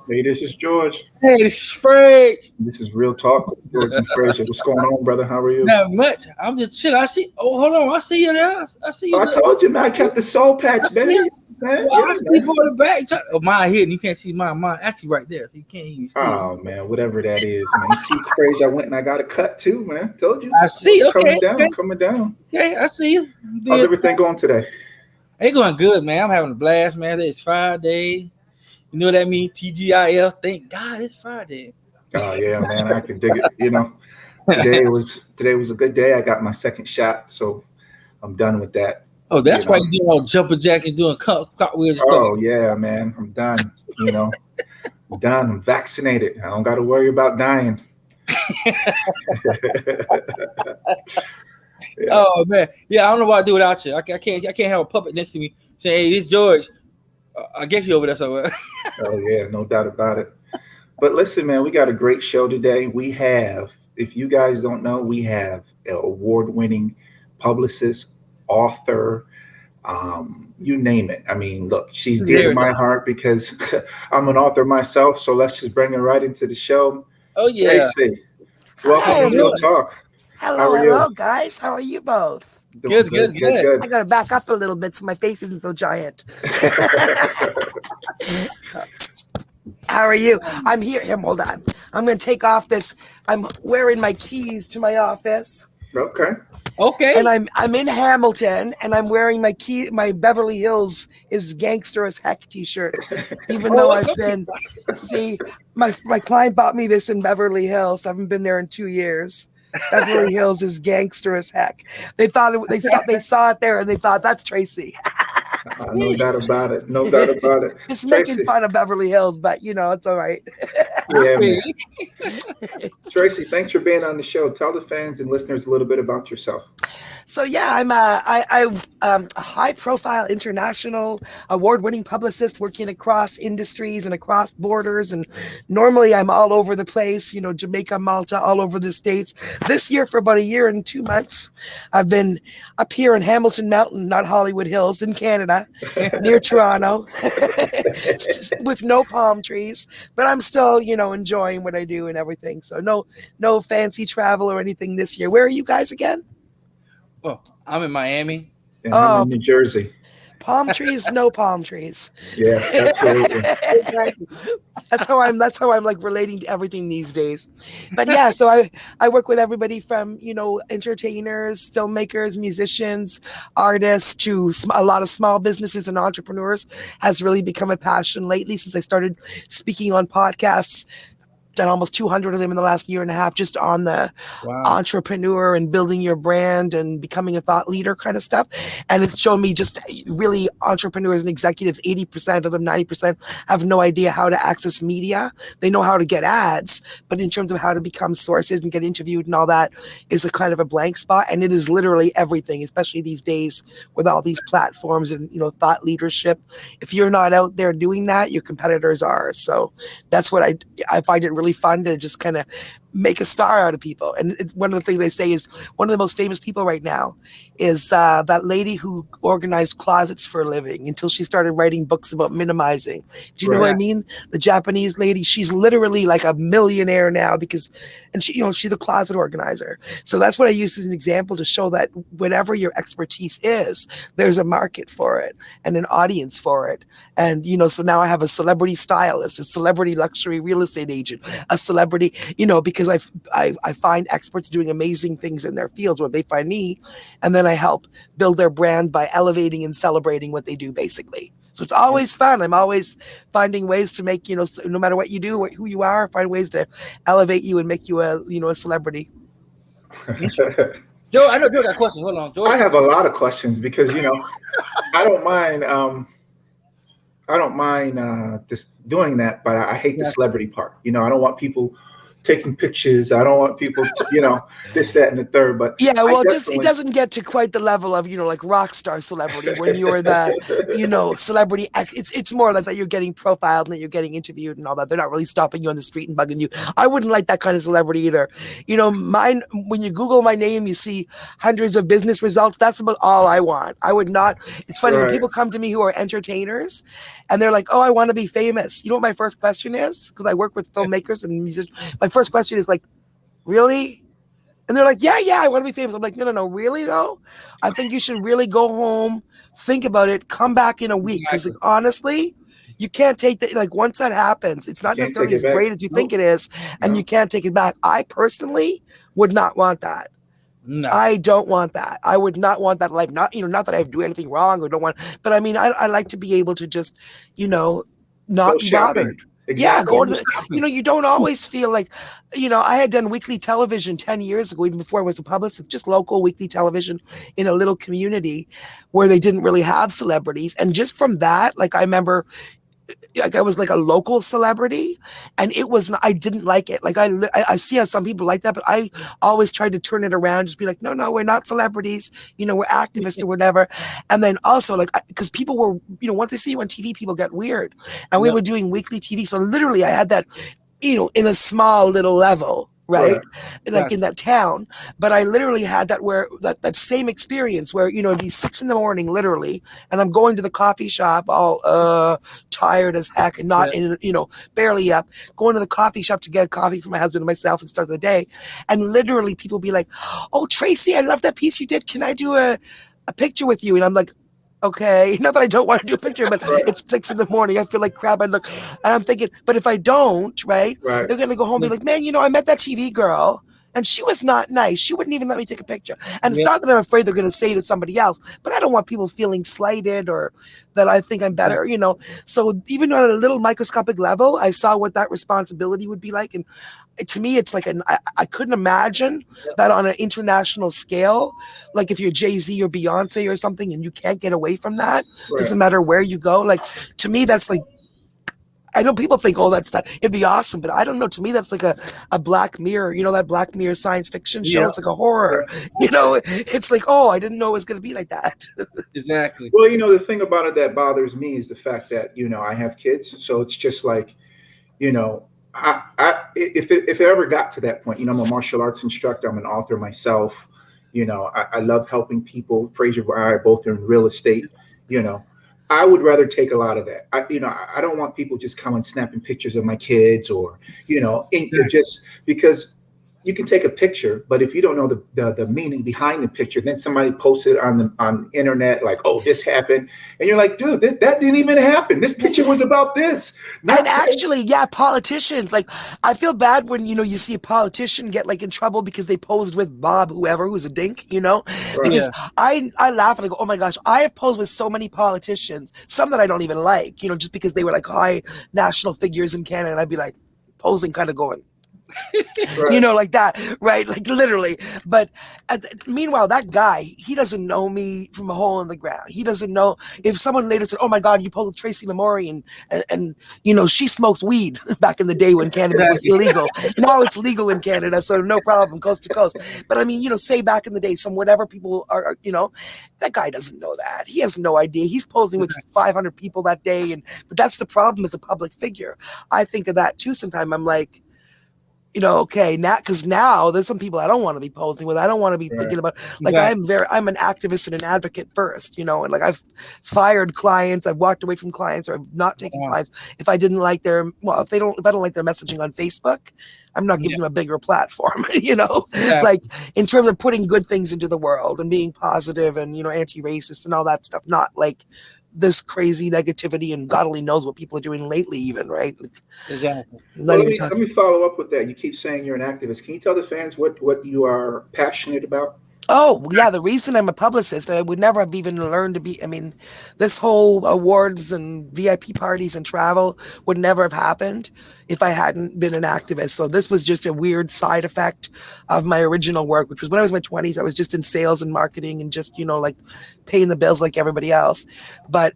Hey, this is George. Hey, this is Fred. This is Real Talk with George and Frazier. What's going on, brother? How are you? Not much. I'm just chilling. I see. Oh, hold on. I see you there. I see Oh, you I there. told you, man. I kept the soul patch, I see baby. you. Man, Well, yeah, I see man. you on the back. Oh, mine hidden. You can't see mine. Mine actually right there. You can't even see it. Oh, man, whatever that is, man. You see, Frazier, I went and I got a cut too, man. Told you. I see. Coming Okay. down, Okay. coming down. Okay. I see you. How's everything going today? They going good, man. I'm having a blast, man. It's Friday. You know what that means? TGIF. Thank God it's Friday. Oh, yeah, man. I can dig it. Today was a good day. I got my second shot, so I'm done with that. Oh, You that's why know. you doing all jumping jacks and doing cartwheels and stuff. Oh, yeah, man. I'm done. I'm done. I'm vaccinated. I don't got to worry about dying. Yeah. Oh man, yeah. I don't know what I do without you. I can't have a puppet next to me saying, "Hey, this George." I guess you over there somewhere. Oh yeah, no doubt about it. But listen, man, we got a great show today. We have, if you guys don't know, we have an award-winning publicist, author, you name it. I mean, look, she's dear to my heart because I'm an author myself. So let's just bring her right into the show. Oh yeah. Tracy, welcome Hi. to Real Talk. How Hello, are you? hello, guys. How are you both? Doing Good. I gotta back up a little bit so my face isn't so giant. How are you? I'm here. Hold on. I'm gonna take off this. I'm wearing my keys to my office, Okay. and I'm in Hamilton, and I'm wearing my Beverly Hills is gangster as heck T-shirt. Even though I've been, my client bought me this in Beverly Hills. I haven't been there in 2 years. Beverly Hills is gangster as heck. They saw it there and they thought that's Tracy. No doubt about it. No doubt about it. Just Tracy. making fun of Beverly Hills, but it's all right. Yeah, man. Tracy, thanks for being on the show. Tell the fans and listeners a little bit about yourself. So yeah, I'm a high-profile international award-winning publicist working across industries and across borders. And normally I'm all over the place, Jamaica, Malta, all over the States. This year, for about a year and 2 months, I've been up here in Hamilton Mountain, not Hollywood Hills, in Canada, near Toronto, with no palm trees. But I'm still, enjoying what I do and everything. So no fancy travel or anything this year. Where are you guys again? Well, I'm in Miami. And I'm in New Jersey. Palm trees, no palm trees. Yeah, absolutely. That's how I'm like relating to everything these days. But yeah, so I work with everybody from, entertainers, filmmakers, musicians, artists, to a lot of small businesses and entrepreneurs. Has really become a passion lately since I started speaking on podcasts. Done almost 200 of them in the last year and a half, just on the entrepreneur and building your brand and becoming a thought leader kind of stuff. And it's shown me just really entrepreneurs and executives, 80% of them, 90% have no idea how to access media. They know how to get ads, but in terms of how to become sources and get interviewed and all that is a kind of a blank spot. And it is literally everything, especially these days with all these platforms and, thought leadership. If you're not out there doing that, your competitors are. So that's what I find it really fun to just kind of make a star out of people. And one of the things I say is one of the most famous people right now is that lady who organized closets for a living until she started writing books about minimizing. Do you know what I mean? The Japanese lady, she's literally like a millionaire now and she's a closet organizer. So that's what I use as an example to show that whatever your expertise is, there's a market for it and an audience for it. And, so now I have a celebrity stylist, a celebrity luxury real estate agent, a celebrity, because I find experts doing amazing things in their fields when they find me, and then I help build their brand by elevating and celebrating what they do, basically. So it's always fun. I'm always finding ways to make, no matter what you do, who you are, find ways to elevate you and make you a celebrity. Joe, I know Joe got questions. Hold on, Joe. I have a lot of questions because I don't mind just doing that, but I hate the celebrity part. I don't want people taking pictures. I don't want people to, this, that, and the third. But yeah, well, definitely... it doesn't get to quite the level of, like rock star celebrity when you're the, celebrity. It's more like that you're getting profiled and that you're getting interviewed and all that. They're not really stopping you on the street and bugging you. I wouldn't like that kind of celebrity either. Mine, when you Google my name, you see hundreds of business results. That's about all I want. I would not. It's funny when people come to me who are entertainers and they're like, oh, I want to be famous. You know what my first question is? Because I work with filmmakers and musicians. My first question is like, really? And they're like, yeah, I want to be famous. I'm like, no, really though? I think you should really go home, think about it, come back in a week. Because honestly, you can't take that. Like once that happens, it's not necessarily as great as you think it is, and you can't take it back. I personally would not want that. No. I don't want that. I would not want that life. Not that I do anything wrong or don't want, but I mean, I like to be able to just, not be bothered. Exactly. Yeah, go to the, you don't always feel like, I had done weekly television 10 years ago, even before I was a publicist, just local weekly television in a little community where they didn't really have celebrities. And just from that, like I remember, like I was like a local celebrity and I didn't like it. Like I see how some people like that, but I always tried to turn it around, just be like, no, we're not celebrities, we're activists or whatever. And then also like, because people were, once they see you on TV, people get weird. And we were doing weekly TV. So literally I had that, in a small little level. Right. Like in that town. But I literally had that that same experience where, it'd be 6 a.m, literally, and I'm going to the coffee shop all tired as heck and not in, barely up, going to the coffee shop to get coffee for my husband and myself and start the day. And literally people be like, oh, Tracy, I love that piece you did. Can I do a picture with you? And I'm like, okay, not that I don't want to do a picture, but it's 6 a.m. I feel like crap. And I'm thinking, but if I don't, they're going to go home and be like, man, I met that TV girl and she was not nice. She wouldn't even let me take a picture. And it's not that I'm afraid they're going to say to somebody else, but I don't want people feeling slighted or that I think I'm better, So even on a little microscopic level, I saw what that responsibility would be like. And to me, it's like I couldn't imagine that on an international scale, like if you're Jay-Z or Beyonce or something and you can't get away from that, doesn't matter where you go. Like, to me, that's like, I know people think, oh, that's that. It'd be awesome. But I don't know. To me, that's like a Black Mirror, that Black Mirror science fiction show. Yeah. It's like a horror, it's like, oh, I didn't know it was going to be like that. Exactly. Well, the thing about it that bothers me is the fact that, I have kids. So it's just like, if it ever got to that point, I'm a martial arts instructor. I'm an author myself. I love helping people. Fraser and I are both in real estate. I would rather take a lot of that. I don't want people just coming snapping pictures of my kids or, just because you can take a picture, but if you don't know the meaning behind the picture, then somebody posts it on the internet like, oh, this happened. And you're like, dude, that didn't even happen. This picture was about this. And actually, politicians, like I feel bad when, you see a politician get like in trouble because they posed with Bob, whoever, who's a dink, because I laugh and I go, oh my gosh, I have posed with so many politicians, some that I don't even like, just because they were like high national figures in Canada. And I'd be like posing kind of going, like that, right? Like literally. But meanwhile, that guy, he doesn't know me from a hole in the ground. He doesn't know if someone later said, oh my God, you posed with Tracy Lamourie and she smokes weed back in the day when cannabis was illegal. Now it's legal in Canada, so no problem, coast to coast. But I mean, say back in the day, some whatever people are, that guy doesn't know that. He has no idea. He's posing with 500 people that day. But that's the problem as a public figure. I think of that too sometimes. I'm like, okay, now, because now there's some people I don't want to be posing with. I don't want to be thinking about, like, I'm an activist and an advocate first, and like I've fired clients, I've walked away from clients, or I've not taken clients if I didn't like if I don't like their messaging on Facebook, I'm not giving them a bigger platform, like in terms of putting good things into the world and being positive and, anti-racist and all that stuff, not like this crazy negativity and God only knows what people are doing lately even, right? Exactly. Well, let me follow up with that. You keep saying you're an activist. Can you tell the fans what you are passionate about? Oh, yeah, the reason I'm a publicist, I would never have even learned to be, I mean, this whole awards and VIP parties and travel would never have happened if I hadn't been an activist. So this was just a weird side effect of my original work, which was when I was in my 20s, I was just in sales and marketing and just, like paying the bills like everybody else. But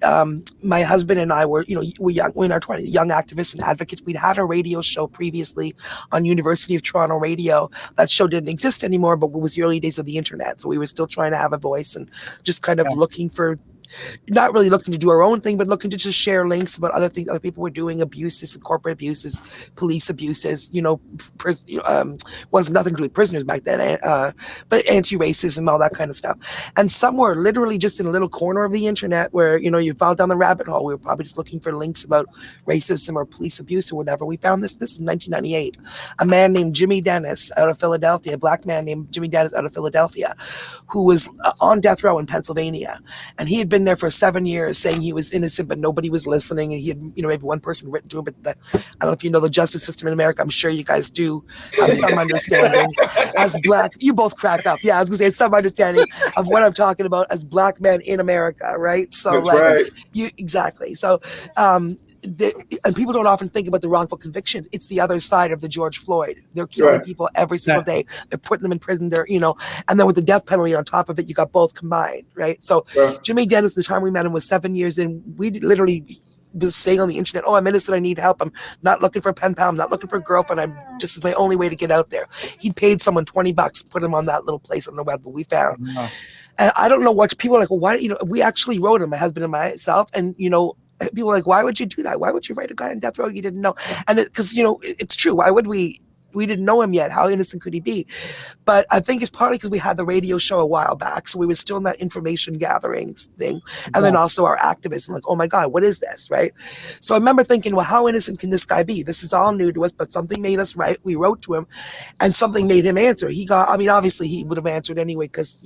my husband and I were, we're in our 20s, young activists and advocates. We'd had a radio show previously on University of Toronto Radio. That show didn't exist anymore, but it was the early days of the internet. So we were still trying to have a voice and just kind of looking for, not really looking to do our own thing, but looking to just share links about other things other people were doing, abuses, corporate abuses, police abuses, wasn't nothing to do with prisoners back then, but anti-racism, all that kind of stuff. And somewhere literally just in a little corner of the internet where, you fall down the rabbit hole, we were probably just looking for links about racism or police abuse or whatever. We found this is 1998, a man named Jimmy Dennis out of Philadelphia, a black man named Jimmy Dennis out of Philadelphia, who was on death row in Pennsylvania. And he had been there for 7 years saying he was innocent, but nobody was listening. And he had, maybe one person written to him, but I don't know if you know the justice system in America. I'm sure you guys do have some understanding as black. You both crack up. Yeah, I was gonna say some understanding of what I'm talking about as black men in America, right? So That's right. Exactly. So, and people don't often think about the wrongful convictions. It's the other side of the George Floyd. They're killing people every single day. They're putting them in prison. They're, and then with the death penalty on top of it, you got both combined, right? So Jimmy Dennis, the time we met him was 7 years in. We literally was saying on the internet, "Oh, I'm innocent. I need help. I'm not looking for a pen pal. I'm not looking for a girlfriend. This is my only way to get out there." He paid someone $20 to put him on that little place on the web, but we found. And I don't know what people are like. Well, why? We actually wrote him, my husband and myself, and people are like, why would you do that? Why would you write a guy on death row you didn't know? And because it's true. Why would we? We didn't know him yet. How innocent could he be? But I think it's partly because we had the radio show a while back, so we were still in that information gathering thing, and then also our activism. Like, oh my God, what is this, right? So I remember thinking, well, how innocent can this guy be? This is all new to us, but something made us write. We wrote to him, and something made him answer. He got. I mean, obviously he would have answered anyway, because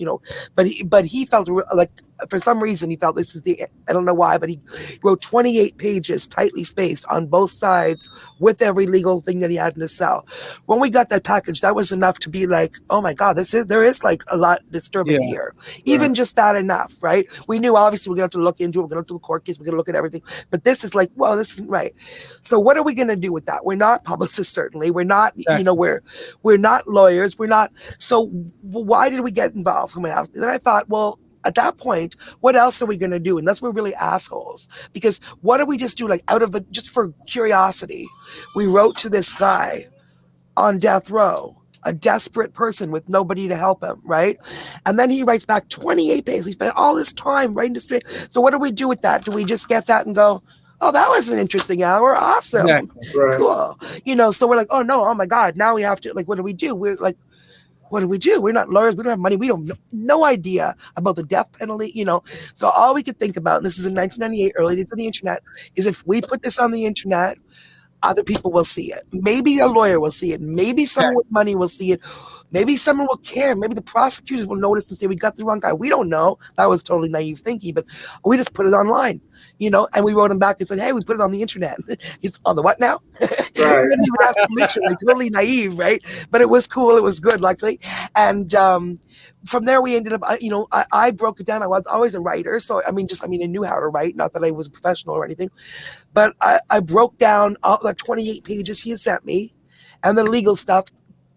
but he felt like. For some reason, he felt this is I don't know why, but he wrote 28 pages tightly spaced on both sides with every legal thing that he had in his cell. When we got that package, that was enough to be like, oh my God, there is like a lot disturbing here. Even just that enough, right? We knew obviously we're going to have to look into it. We're going to do the court case. We're going to look at everything. But this is like, well, this isn't right. So what are we going to do with that? We're not publicists, certainly. We're not, we're not lawyers. We're not. So why did we get involved? Someone asked me. Then I thought, well, at that point, what else are we going to do? Unless we're really assholes. Because what do we just do, like just for curiosity? We wrote to this guy on death row, a desperate person with nobody to help him, right? And then he writes back 28 pages. We spent all this time writing this. So what do we do with that? Do we just get that and go, oh, that was an interesting hour. Awesome. Cool. So we're like, oh no, oh my God. Now we have to, like, what do? We're like, what do we do? We're not lawyers. We don't have money. We don't no idea about the death penalty, So all we could think about, and this is in 1998, early days of the internet, is if we put this on the internet, other people will see it. Maybe a lawyer will see it. Maybe someone with money will see it. Maybe someone will care. Maybe the prosecutors will notice and say, we got the wrong guy. We don't know. That was totally naive thinking, but we just put it online, and we wrote him back and said, hey, we put it on the internet. He's on the what now? Right. Didn't even ask permission, like totally naive, right? But it was cool. It was good, luckily. And from there, we ended up, I broke it down. I was always a writer. So, I knew how to write, not that I was a professional or anything. But I broke down all the 28 pages he had sent me and the legal stuff,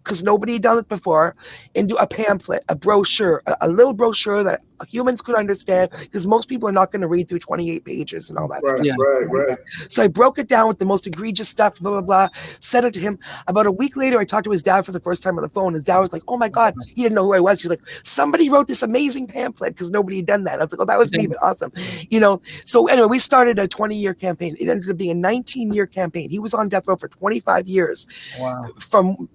because nobody had done it before, into a pamphlet, a brochure, a little brochure that humans could understand, because most people are not going to read through 28 pages and all that stuff. Right. So I broke it down with the most egregious stuff, blah, blah, blah, sent it to him. About a week later, I talked to his dad for the first time on the phone. His dad was like, oh my God, he didn't know who I was. He's like, somebody wrote this amazing pamphlet, because nobody had done that. I was like, oh, that was me, but awesome. So anyway, we started a 20-year campaign. It ended up being a 19-year campaign. He was on death row for 25 years. Wow. From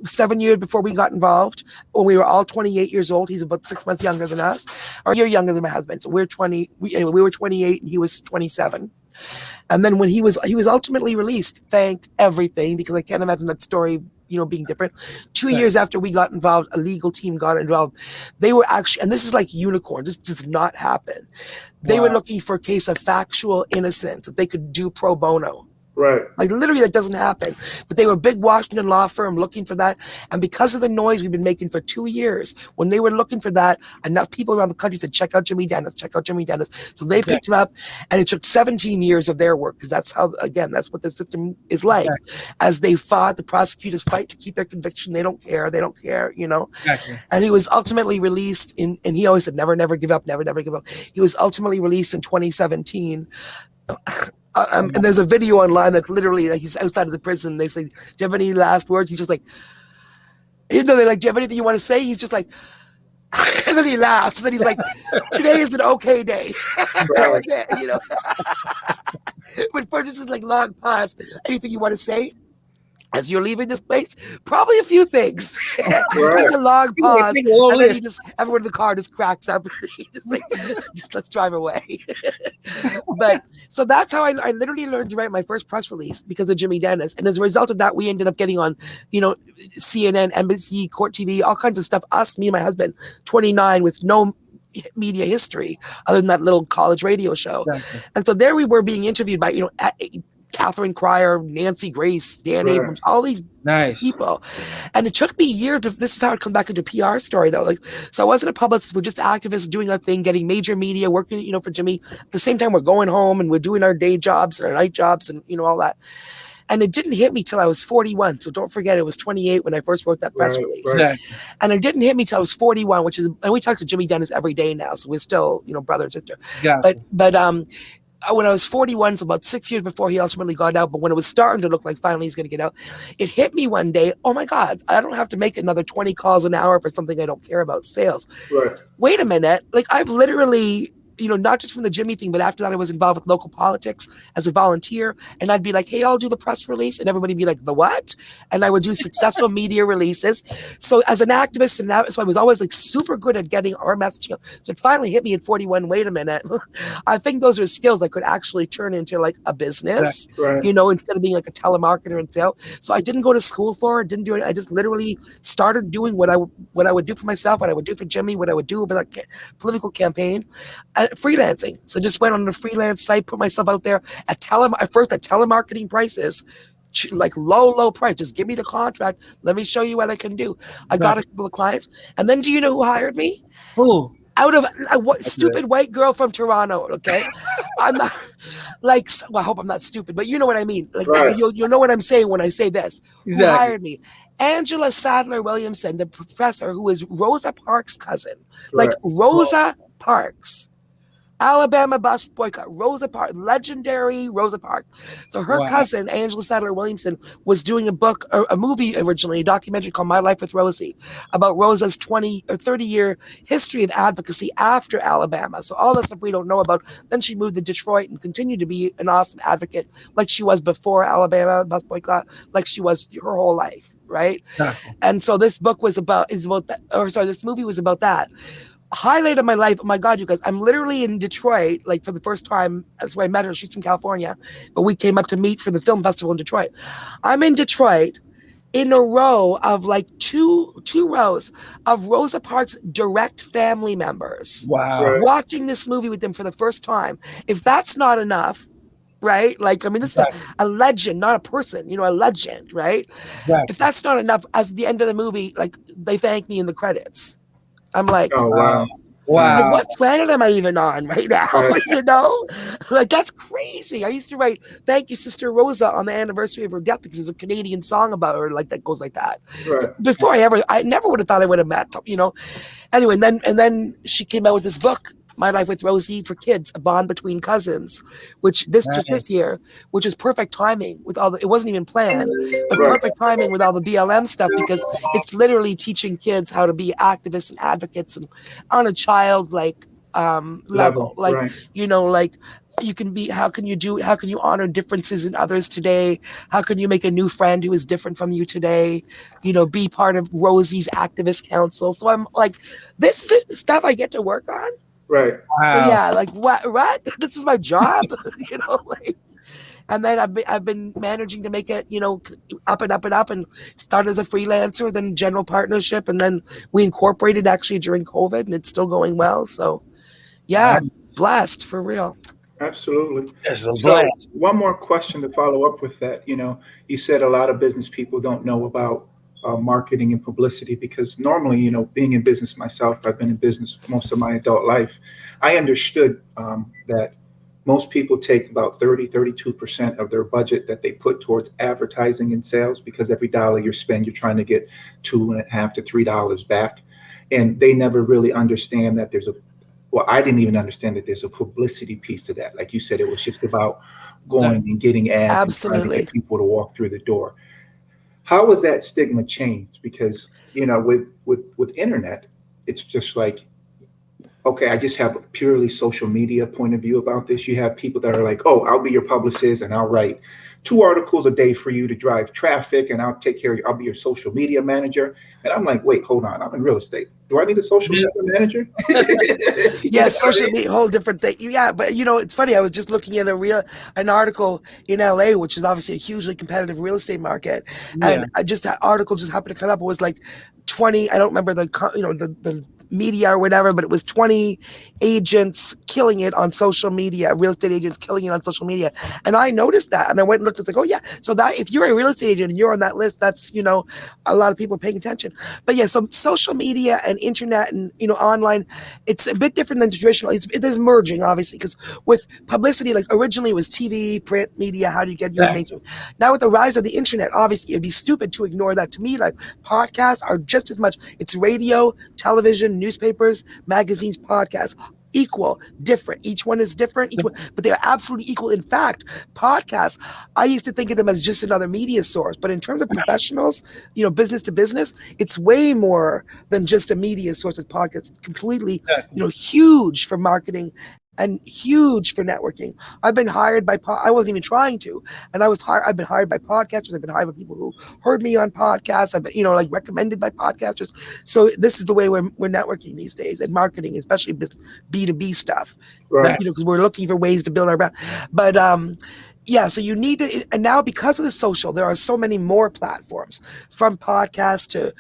7 years before we got involved, when we were all 28 years old. He's about 6 months younger than us, or a year younger than my husband. So we were 28 and he was 27. And then when he was ultimately released, thanked everything, because I can't imagine that story, being different. 2 years after we got involved, a legal team got involved. They were actually, and this is like unicorn, this does not happen. They were looking for a case of factual innocence that they could do pro bono. Right. Like literally that doesn't happen. But they were a big Washington law firm looking for that. And because of the noise we've been making for 2 years, when they were looking for that, enough people around the country said, check out Jimmy Dennis, check out Jimmy Dennis. So they picked him up, and it took 17 years of their work, because that's how, again, that's what the system is like. As they fought, the prosecutors fight to keep their conviction. They don't care, you know. And he was ultimately released and he always said, never, never give up, never, never give up. He was ultimately released in 2017. And there's a video online that literally, like, he's outside of the prison. They say, do you have any last words? He's just like, you know, they're like, do you have anything you want to say? He's just like, and then he laughs. And then he's like, today is an okay day. That was it, you know. But for just like long pause, anything you want to say as you're leaving this place? Probably a few things. Just a long pause, and then everyone in the car just cracks up. Just like, just let's drive away. But so that's how I literally learned to write my first press release, because of Jimmy Dennis. And as a result of that, we ended up getting on, you know, CNN, NBC, Court TV, all kinds of stuff. Us, me and my husband, 29, with no media history other than that little college radio show. And so there we were being interviewed by, you know, Catherine Cryer, Nancy Grace, Dan Abrams, all these people. And it took me years. This is how it comes back into a PR story, though. Like, so I wasn't a publicist. We're just activists doing our thing, getting major media, working, you know, for Jimmy. At the same time, we're going home and we're doing our day jobs, our night jobs, and, you know, all that. And it didn't hit me till I was 41. So don't forget, it was 28 when I first wrote that press release. And it didn't hit me till I was 41, which is, and we talk to Jimmy Dennis every day now. So we're still, you know, brother and sister. But when I was 41, so about 6 years before he ultimately got out, but when it was starting to look like finally he's going to get out, it hit me one day, oh my God, I don't have to make another 20 calls an hour for something I don't care about, sales. Wait a minute. Like, I've literally, you know, not just from the Jimmy thing, but after that I was involved with local politics as a volunteer, and I'd be like, hey, I'll do the press release, and everybody would be like, the what? And I would do successful media releases. So as an activist, and so I was always like super good at getting our messaging. So it finally hit me at 41, wait a minute. I think those are skills that could actually turn into like a business, you know, instead of being like a telemarketer and sale. So I didn't go to school for it, didn't do it. I just literally started doing what I would do for myself, what I would do for Jimmy, what I would do with like political campaign. Freelancing. So just went on the freelance site, put myself out there at telemarketing prices, like low price. Just give me the contract. Let me show you what I can do. I got a couple of clients. And then do you know who hired me? Who? Out of a stupid white girl from Toronto. Okay. I'm not like, well, I hope I'm not stupid, but you know what I mean. Like, you'll know what I'm saying when I say this. Who hired me? Angela Sadler Williamson, the professor who is Rosa Parks' cousin. Like Rosa Parks. Alabama bus boycott, Rosa Parks, legendary Rosa Parks. So her cousin, Angela Sadler Williamson, was doing a movie originally, a documentary called My Life with Rosie, about Rosa's 20 or 30-year history of advocacy after Alabama. So all the stuff we don't know about. Then she moved to Detroit and continued to be an awesome advocate, like she was before Alabama bus boycott, like she was her whole life, right? And so this movie was about that. Highlight of my life, oh my God, you guys, I'm literally in Detroit, like for the first time. That's where I met her. She's from California, but we came up to meet for the film festival in Detroit. I'm in Detroit in a row of like two rows of Rosa Parks' direct family members. Watching this movie with them for the first time. If that's not enough, right? Like, I mean, this is a legend, not a person, you know, a legend, right? If that's not enough, at the end of the movie, like, they thank me in the credits. I'm like, oh, wow. Like, what planet am I even on right now? You know, like, that's crazy. I used to write "Thank You, Sister Rosa" on the anniversary of her death because there's a Canadian song about her, like, that goes like that. So before I never would have thought I would have met, you know. Anyway, and then she came out with this book, My Life with Rosie for Kids, a bond between cousins, which this year, which is perfect timing with all the, it wasn't even planned, but perfect timing with all the BLM stuff, because it's literally teaching kids how to be activists and advocates and on a child level. Like, you know, like, you can be, how can you honor differences in others today? How can you make a new friend who is different from you today? You know, be part of Rosie's activist council. So I'm like, this is stuff I get to work on. Right. So yeah, like what? This is my job, you know. Like, and then I've been managing to make it, you know, up and up and up, and started as a freelancer, then general partnership, and then we incorporated actually during COVID, and it's still going well. So yeah, blessed for real. Absolutely. It's a So blast. one more question to follow up with that. You said a lot of business people don't know about marketing and publicity because normally, being in business myself, I've been in business most of my adult life. I understood that most people take about 32% of their budget that they put towards advertising and sales because every dollar you spend, you're trying to get $2.50 to $3 back. And they never really understand that I didn't even understand that there's a publicity piece to that. Like you said, it was just about going and getting ads and trying to Absolutely. get people to walk through the door. How was that stigma changed? Because, with internet, it's just like, okay, I just have a purely social media point of view about this. You have people that are like, oh, I'll be your publicist and I'll write 2 articles a day for you to drive traffic and I'll take care of you. I'll be your social media manager. And I'm like, wait, hold on. I'm in real estate. Do I need a social Yeah. media manager? Yeah, social media, whole different thing. Yeah, but it's funny. I was just looking at an article in LA, which is obviously a hugely competitive real estate market, Yeah. and that article just happened to come up. It was like 20. I don't remember the media or whatever, but it was 20 agents killing it on social media, real estate agents killing it on social media, and I noticed that, and I went and looked. It's like, oh yeah, so that if you're a real estate agent and you're on that list, that's a lot of people paying attention. But yeah, so social media and internet and online, it's a bit different than traditional. It is merging, obviously, because with publicity, like originally it was TV, print media. How do you get your mainstream? Now with the rise of the internet, obviously it'd be stupid to ignore that. To me, like podcasts are just as much. It's radio, television, newspapers, magazines, podcasts. Equal, different. Each one is different. But they are absolutely equal. In fact, podcasts, I used to think of them as just another media source. But in terms of professionals, business to business, it's way more than just a media source with podcasts. It's completely, huge for marketing and huge for networking. I've been hired by I wasn't even trying to, and I've been hired by podcasters. I've been hired by people who heard me on podcasts. I've been like recommended by podcasters. So this is the way we're networking these days and marketing, especially B2B stuff. Right. Because we're looking for ways to build our brand. But yeah, so you need to, and now because of the social, there are so many more platforms, from podcasts to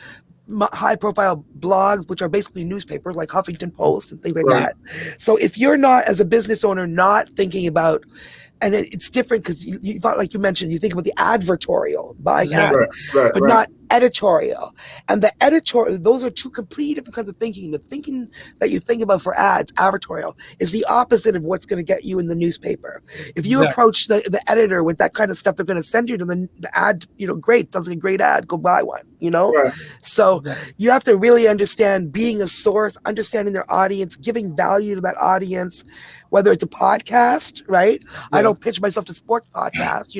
high-profile blogs, which are basically newspapers like Huffington Post and things like Right. that. So if you're not, as a business owner, not thinking about, and it's different because you thought, like you mentioned, you think about the advertorial, buying ad, Right. but not editorial. And the editorial, those are two completely different kinds of thinking. The thinking that you think about for ads, advertorial, is the opposite of what's going to get you in the newspaper. If you approach the editor with that kind of stuff, they're going to send you to the ad, great, sounds like a great ad, go buy one, Right. So you have to really understand being a source, understanding their audience, giving value to that audience, whether it's a podcast, right? I don't pitch myself to sports podcasts,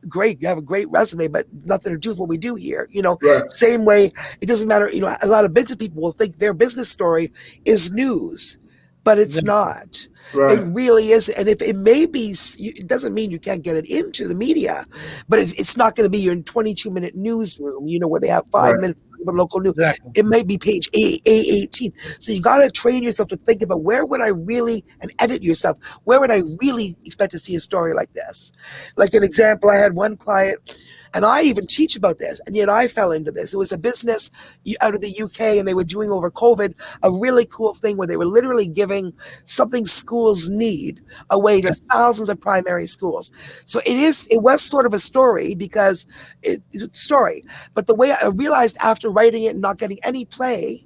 great, you have a great resume, but nothing to do with what we do here, Right. Same way, it doesn't matter, a lot of business people will think their business story is news, but it's not. Right. It really is. And if it may be, it doesn't mean you can't get it into the media, but it's not going to be your 22-minute newsroom, where they have 5 minutes of local news. Exactly. It may be page A18. So you got to train yourself to think about where would I really, and edit yourself, where would I really expect to see a story like this? Like an example, I had one client, and I even teach about this, and yet I fell into this. It was a business out of the UK, and they were doing over COVID a really cool thing where they were literally giving something schools need away to thousands of primary schools. So it was sort of a story because it's a story. But the way I realized after writing it and not getting any play,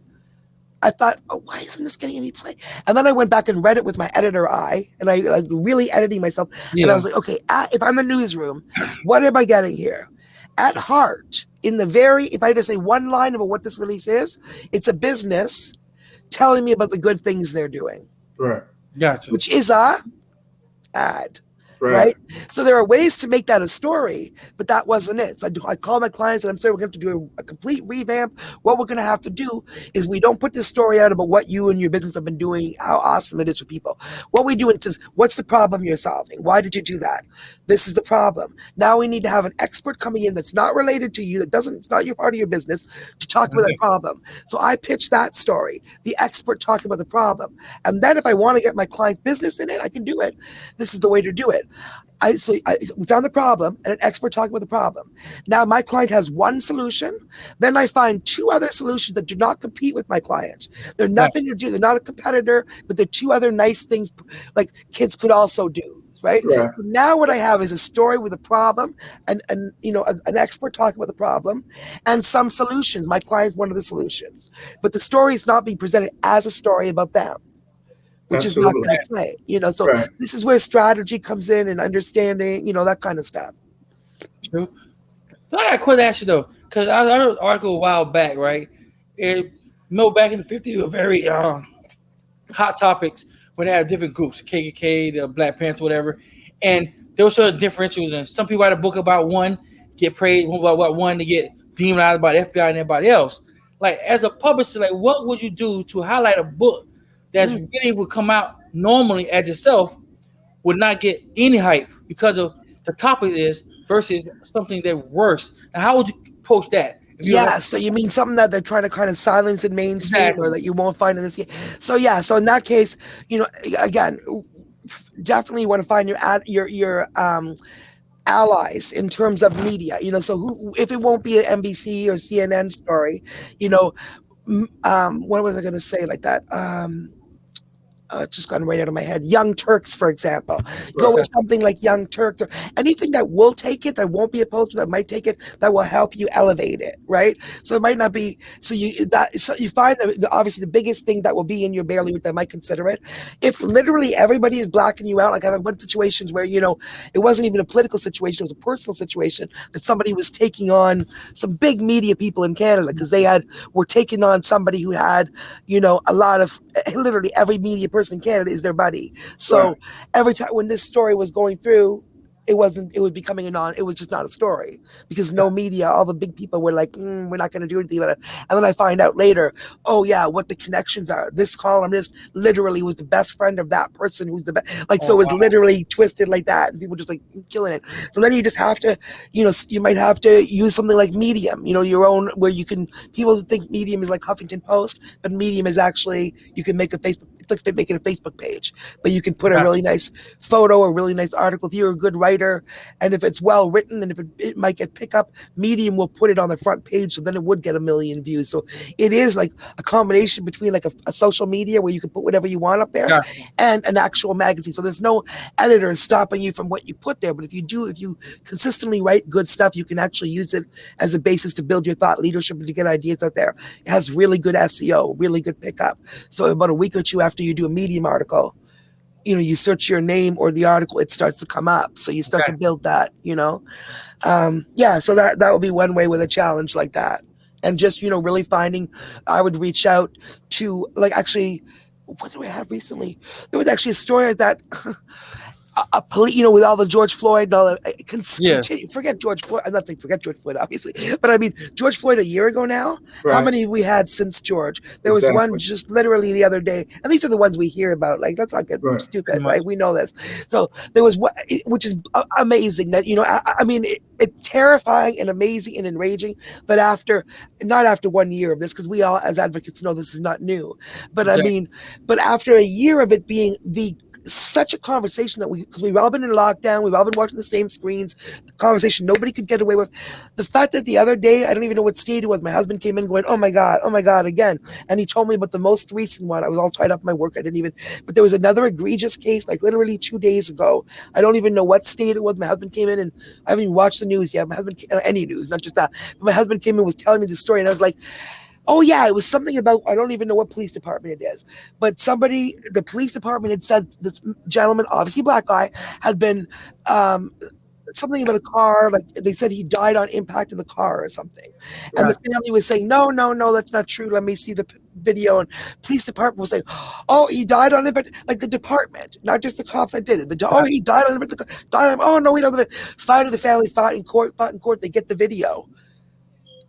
I thought, oh, why isn't this getting any play? And then I went back and read it with my editor eye, and I like really editing myself. And I was like, okay, if I'm in the newsroom, what am I getting here? At heart, if I had to say one line about what this release is, it's a business telling me about the good things they're doing. Right. Gotcha. Which is a ad. Right. So there are ways to make that a story, but that wasn't it. So I call my clients and I'm saying we're going to do a complete revamp. What we're going to have to do is we don't put this story out about what you and your business have been doing, how awesome it is for people. What we do is, what's the problem you're solving? Why did you do that? This is the problem. Now we need to have an expert coming in that's not related to you, it's not your part of your business, to talk about that problem. So I pitch that story, the expert talking about the problem. And then if I want to get my client business in it, I can do it. This is the way to do it. we found the problem and an expert talking about the problem. Now my client has one solution. Then I find two other solutions that do not compete with my client. They're nothing to do. They're not a competitor, but they're two other nice things like kids could also do. Right? Right. Now what I have is a story with a problem and an expert talking about the problem and some solutions. My client's one of the solutions. But the story is not being presented as a story about them, which Absolutely. is not going to play, so Right. this is where strategy comes in and understanding, that kind of stuff. True. So I got a question to ask you though, because I read an article a while back, right? Back in the 50s, they were very hot topics when they had different groups, KKK, the Black Panthers, whatever, and there was sort of differentials. And some people write a book about one, get praised about one to get demonized by the FBI and everybody else. Like as a publisher, like what would you do to highlight a book that's really would come out normally as itself, would not get any hype because of the topic it is versus something that works? And how would you approach that? So you mean something that they're trying to kind of silence in mainstream or that you won't find in this? So in that case, again, definitely want to find your allies in terms of media. So if it won't be an NBC or CNN story, what was I going to say like that? Just gone right out of my head. Young Turks, for example. Go with something like Young Turks or anything that will take it, that won't be opposed to, that might take it, that will help you elevate it, right? So it might not be. So you find that obviously the biggest thing that will be in your bailiwick that might consider it. If literally everybody is blacking you out, like I've had situations where it wasn't even a political situation, it was a personal situation that somebody was taking on some big media people in Canada because were taking on somebody who had a lot of literally every media person in Canada is their buddy. So every time when this story was going through, it was becoming it was just not a story because no media, all the big people were like, we're not going to do anything about it. And then I find out later, what the connections are. This columnist literally was the best friend of that person who's the best. So it was literally twisted like that and people just like killing it. So then you just have to, you might have to use something like Medium, your own, where you can, people think Medium is like Huffington Post, but Medium is actually, you can make it's like making a Facebook page, but you can put a really nice photo, a really nice article. If you're a good writer and if it's well written and if it might get pickup, Medium will put it on the front page, so then it would get 1 million views. So it is like a combination between like a social media where you can put whatever you want up there and an actual magazine. So there's no editor stopping you from what you put there. But if you consistently write good stuff, you can actually use it as a basis to build your thought leadership and to get ideas out there. It has really good SEO, really good pickup. So about a week or two after you do a Medium article, you search your name or the article, it starts to come up. So you start to build that, so that would be one way with a challenge like that. And just, really finding, I would reach out to, like, actually, what do I have recently? There was actually a story like that. A police, with all the George Floyd and all that. Forget George Floyd. I'm not saying forget George Floyd, obviously, but I mean George Floyd a year ago now. Right. How many have we had since George? There was one just literally the other day, and these are the ones we hear about. Like, let's not get stupid, right? We know this. So there was one, which is amazing. That I mean, it's terrifying and amazing and enraging that not after 1 year of this, because we all as advocates know this is not new, but I mean, but after a year of it being such a conversation that because we've all been in lockdown, we've all been watching the same screens, the conversation nobody could get away with. The fact that the other day, I don't even know what state it was, my husband came in going, oh my God, again. And he told me about the most recent one. I was all tied up in my work. But there was another egregious case, like literally 2 days ago. I don't even know what state it was. My husband came in and I haven't even watched the news yet. My husband, any news, not just that. But my husband came in and was telling me the story and I was like, oh yeah, it was something about, I don't even know what police department it is, but the police department had said this gentleman, obviously black guy, had been something about a car, like they said he died on impact in the car or something. And the family was saying, no, that's not true. Let me see the video. And police department was saying, oh, he died on impact, like the department, not just the cop that did it. Oh, he died on impact. Oh no, we don't. Fight of the family fought in court. They get the video.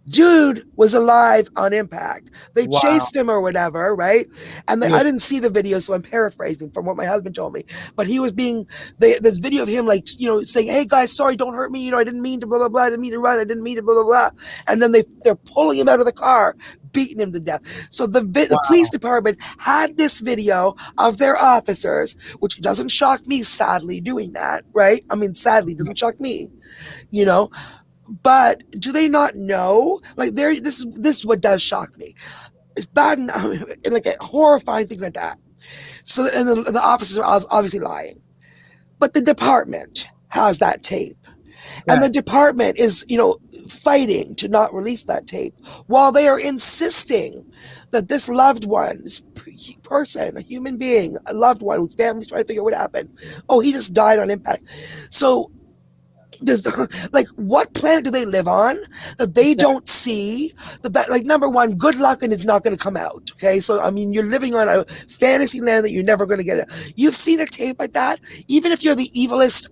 Dude was alive on impact. They chased him or whatever, right? And I didn't see the video, so I'm paraphrasing from what my husband told me. But he was this video of him like, saying, hey guys, sorry, don't hurt me. I didn't mean to blah, blah, blah. I didn't mean to run. I didn't mean to blah, blah, blah. And then they're pulling him out of the car, beaten him to death. So the police department had this video of their officers, which doesn't shock me, sadly, doing that, right? I mean, sadly, doesn't shock me, you know. But do they not know? Like, this is what does shock me. It's bad and like a horrifying thing like that. So, and the officers are obviously lying, but the department has that tape, and the department is, fighting to not release that tape while they are insisting that this loved one, this person, a human being, a loved one whose family's trying to figure out what happened. Oh, he just died on impact. So, what planet do they live on that they don't see that like, number one, good luck, and it's not going to come out. Okay, so I mean, you're living on a fantasy land that you're never going to get it. You've seen a tape like that, even if you're the evilest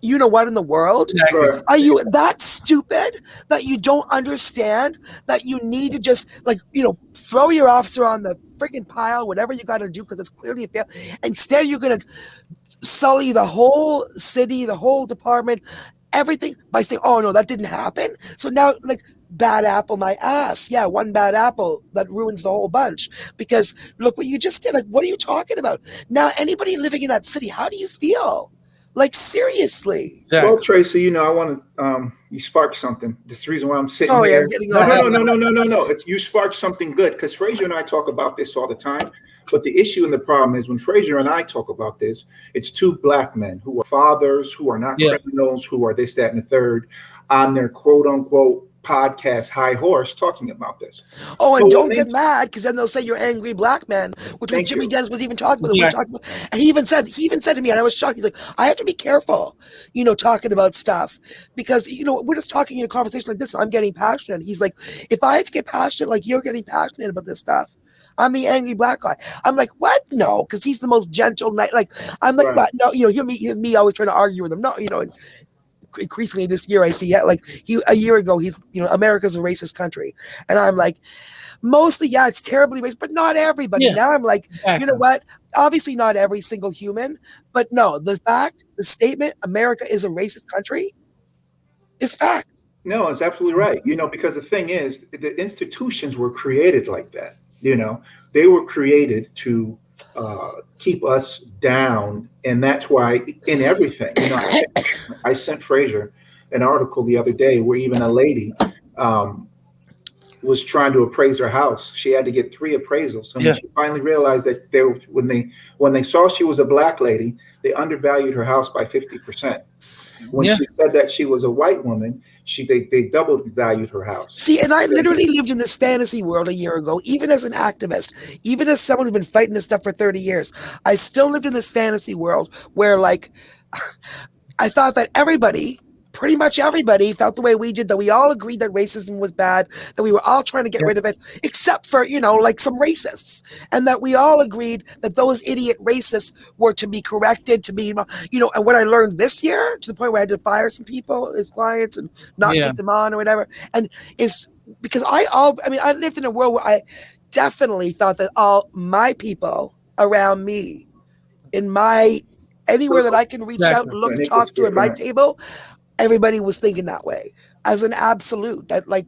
you know what in the world. Right. Are you that stupid that you don't understand that you need to just throw your officer on the freaking pile, whatever you got to do, because it's clearly a fail. Instead, you're going to sully the whole city, the whole department, everything by saying, oh no, that didn't happen. So now, like, bad apple my ass. Yeah, one bad apple that ruins the whole bunch, because look what you just did. Like, what are you talking about? Now, anybody living in that city, how do you feel? Like, seriously. Exactly. Well, Tracy, I want to, you sparked something. That's the reason why I'm sitting Sorry, here. I'm getting No. You sparked something good, because Fraser and I talk about this all the time. But the issue and the problem is when Fraser and I talk about this, it's two black men who are fathers, who are not criminals, who are this, that, and the third, on their quote unquote podcast high horse talking about this. Oh, and don't get mad, because then they'll say you're angry black man, which was Jimmy Dennis was even talking about. And he even said to me, and I was shocked. He's like, I have to be careful, talking about stuff, because we're just talking in a conversation like this, and I'm getting passionate. He's like, if I had to get passionate like you're getting passionate about this stuff, I'm the angry black guy. I'm like, what? No, because he's the most gentle night. Like, I'm like, what? No, hear me always trying to argue with him. No, increasingly this year I see a year ago he's America's a racist country, and I'm like, mostly it's terribly racist, but not everybody. Now I'm like, you know what, obviously not every single human, but no, the statement America is a racist country is fact. No, it's absolutely right. Because the thing is, the institutions were created like that. They were created to keep us down, and that's why in everything. I sent Fraser an article the other day where even a lady was trying to appraise her house. She had to get 3 appraisals, and when she finally realized that when they saw she was a black lady, they undervalued her house by 50%. When she said that she was a white woman, they double valued her house. See, and I literally lived in this fantasy world a year ago, even as an activist, even as someone who's been fighting this stuff for 30 years. I still lived in this fantasy world where, like, I thought that pretty much everybody felt the way we did, that we all agreed that racism was bad, that we were all trying to get rid of it, except for, like some racists. And that we all agreed that those idiot racists were to be corrected, to be, and what I learned this year, to the point where I had to fire some people as clients and not take them on or whatever, and is because I lived in a world where I definitely thought that all my people around me, anywhere that I can reach out, look, talk to at my table, everybody was thinking that way as an absolute. Exactly.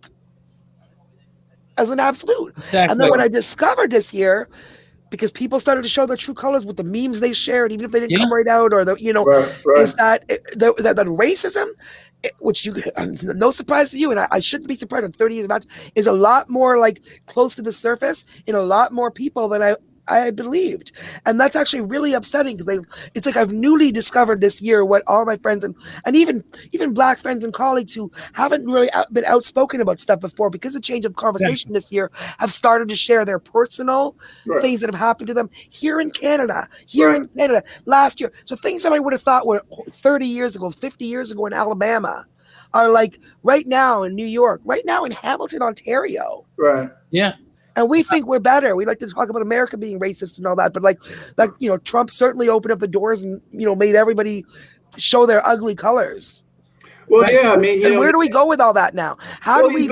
And then what I discovered this year, because people started to show their true colors with the memes they shared, even if they didn't come right out, or is that racism, which no surprise to you, and I shouldn't be surprised in 30 years about, is a lot more like close to the surface in a lot more people than I believed. And that's actually really upsetting, because it's like I've newly discovered this year what all my friends and even black friends and colleagues who haven't really been outspoken about stuff before, because of change of conversation this year, have started to share their personal things that have happened to them here in Canada, last year. So things that I would have thought were 30 years ago, 50 years ago in Alabama are like right now in New York, right now in Hamilton, Ontario. Right. Yeah. And we think we're better. We like to talk about America being racist and all that, but like Trump certainly opened up the doors and made everybody show their ugly colors. Well, yeah, I mean, and where do we go with all that now? How do we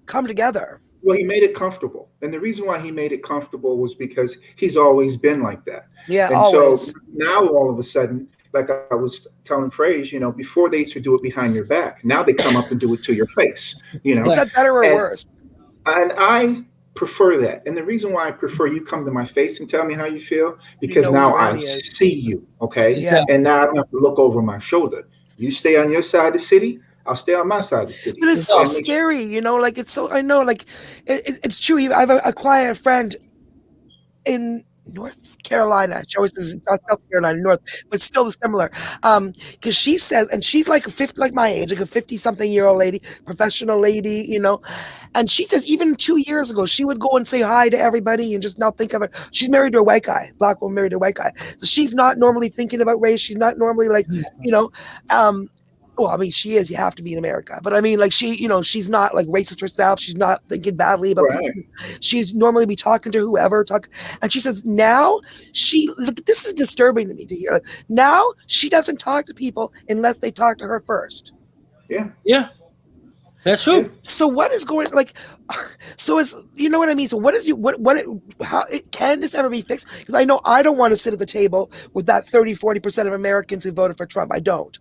come together? Well, he made it comfortable, and the reason why he made it comfortable was because he's always been like that. Yeah, and always. So now all of a sudden, like I was telling Fraser, before they used to do it behind your back, now they come up and do it to your face. Is that better or worse? And prefer that. And the reason why I prefer you come to my face and tell me how you feel, because who now it I really is. see you, okay? Yeah. And now I don't have to look over my shoulder. You stay on your side of the city, I'll stay on my side of the city. But it's so scary, you know, like it's so, I know, like it's true. I have a client friend in North Carolina. She always says South Carolina, North, but still similar. Because she says, and she's like a 50, like my age, like a 50-something-year-old lady, professional lady, you know. And she says even 2 years ago, she would go and say hi to everybody and just not think of it. She's married to a white guy, black woman married to a white guy. So she's not normally thinking about race. She's not normally like, you know, well, I mean, she is. You have to be in America. But I mean, like she, you know, she's not like racist herself. She's not thinking badly about people. She's normally be talking to whoever. And she says now this is disturbing to me to hear. Now she doesn't talk to people unless they talk to her first. Yeah. Yeah. That's true. Yeah. So what is going like? So is, you know what I mean? So what is you how can this ever be fixed? Because I know I don't want to sit at the table with that 30-40% of Americans who voted for Trump. I don't.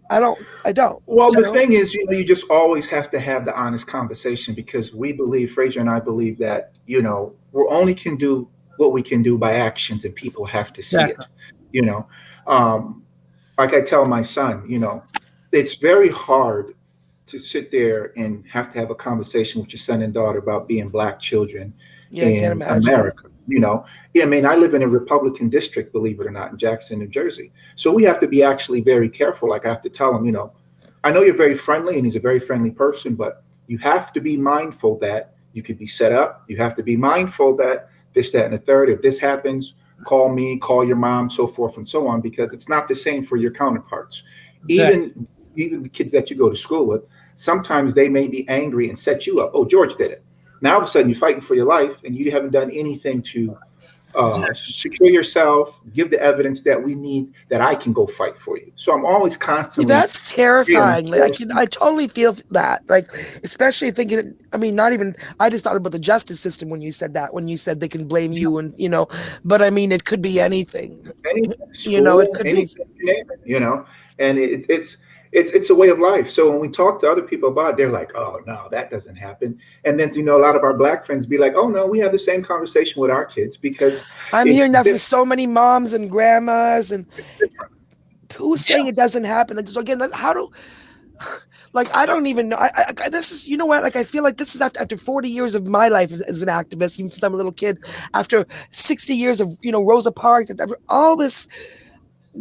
Well, the thing is, you know, you just always have to have the honest conversation, because we believe, Fraser and I believe that, you know, we only can do what we can do by actions, and people have to see it, you know. Like I tell my son, you know, it's very hard to sit there and have to have a conversation with your son and daughter about being black children in America. You know, yeah, I mean, I live in a Republican district, believe it or not, in Jackson, New Jersey. So we have to be actually very careful. Like I have to tell him, you know, I know you're very friendly and he's a very friendly person, but you have to be mindful that you could be set up. You have to be mindful that this, that, and the third, if this happens, call me, call your mom, so forth and so on, because it's not the same for your counterparts. Even the kids that you go to school with, sometimes they may be angry and set you up. Oh, George did it. Now all of a sudden you're fighting for your life and you haven't done anything to secure yourself, give the evidence that we need, that I can go fight for you. So I'm always constantly. That's terrifying. Like, I totally feel that. Like, especially thinking, I mean, not even, I just thought about the justice system when you said that, when you said they can blame you and, you know, but I mean, it could be anything. School, you know, it could be. You know, and it's a way of life. So when we talk to other people about it, they're like, oh, no, that doesn't happen. And then, you know, a lot of our black friends be like, oh, no, we have the same conversation with our kids, because I'm hearing that from so many moms and grandmas, and who's saying it doesn't happen. So again, how do, like, I don't even know. This is, you know what? Like, I feel like this is after 40 years of my life as an activist, even since I'm a little kid, after 60 years of, you know, Rosa Parks, and all this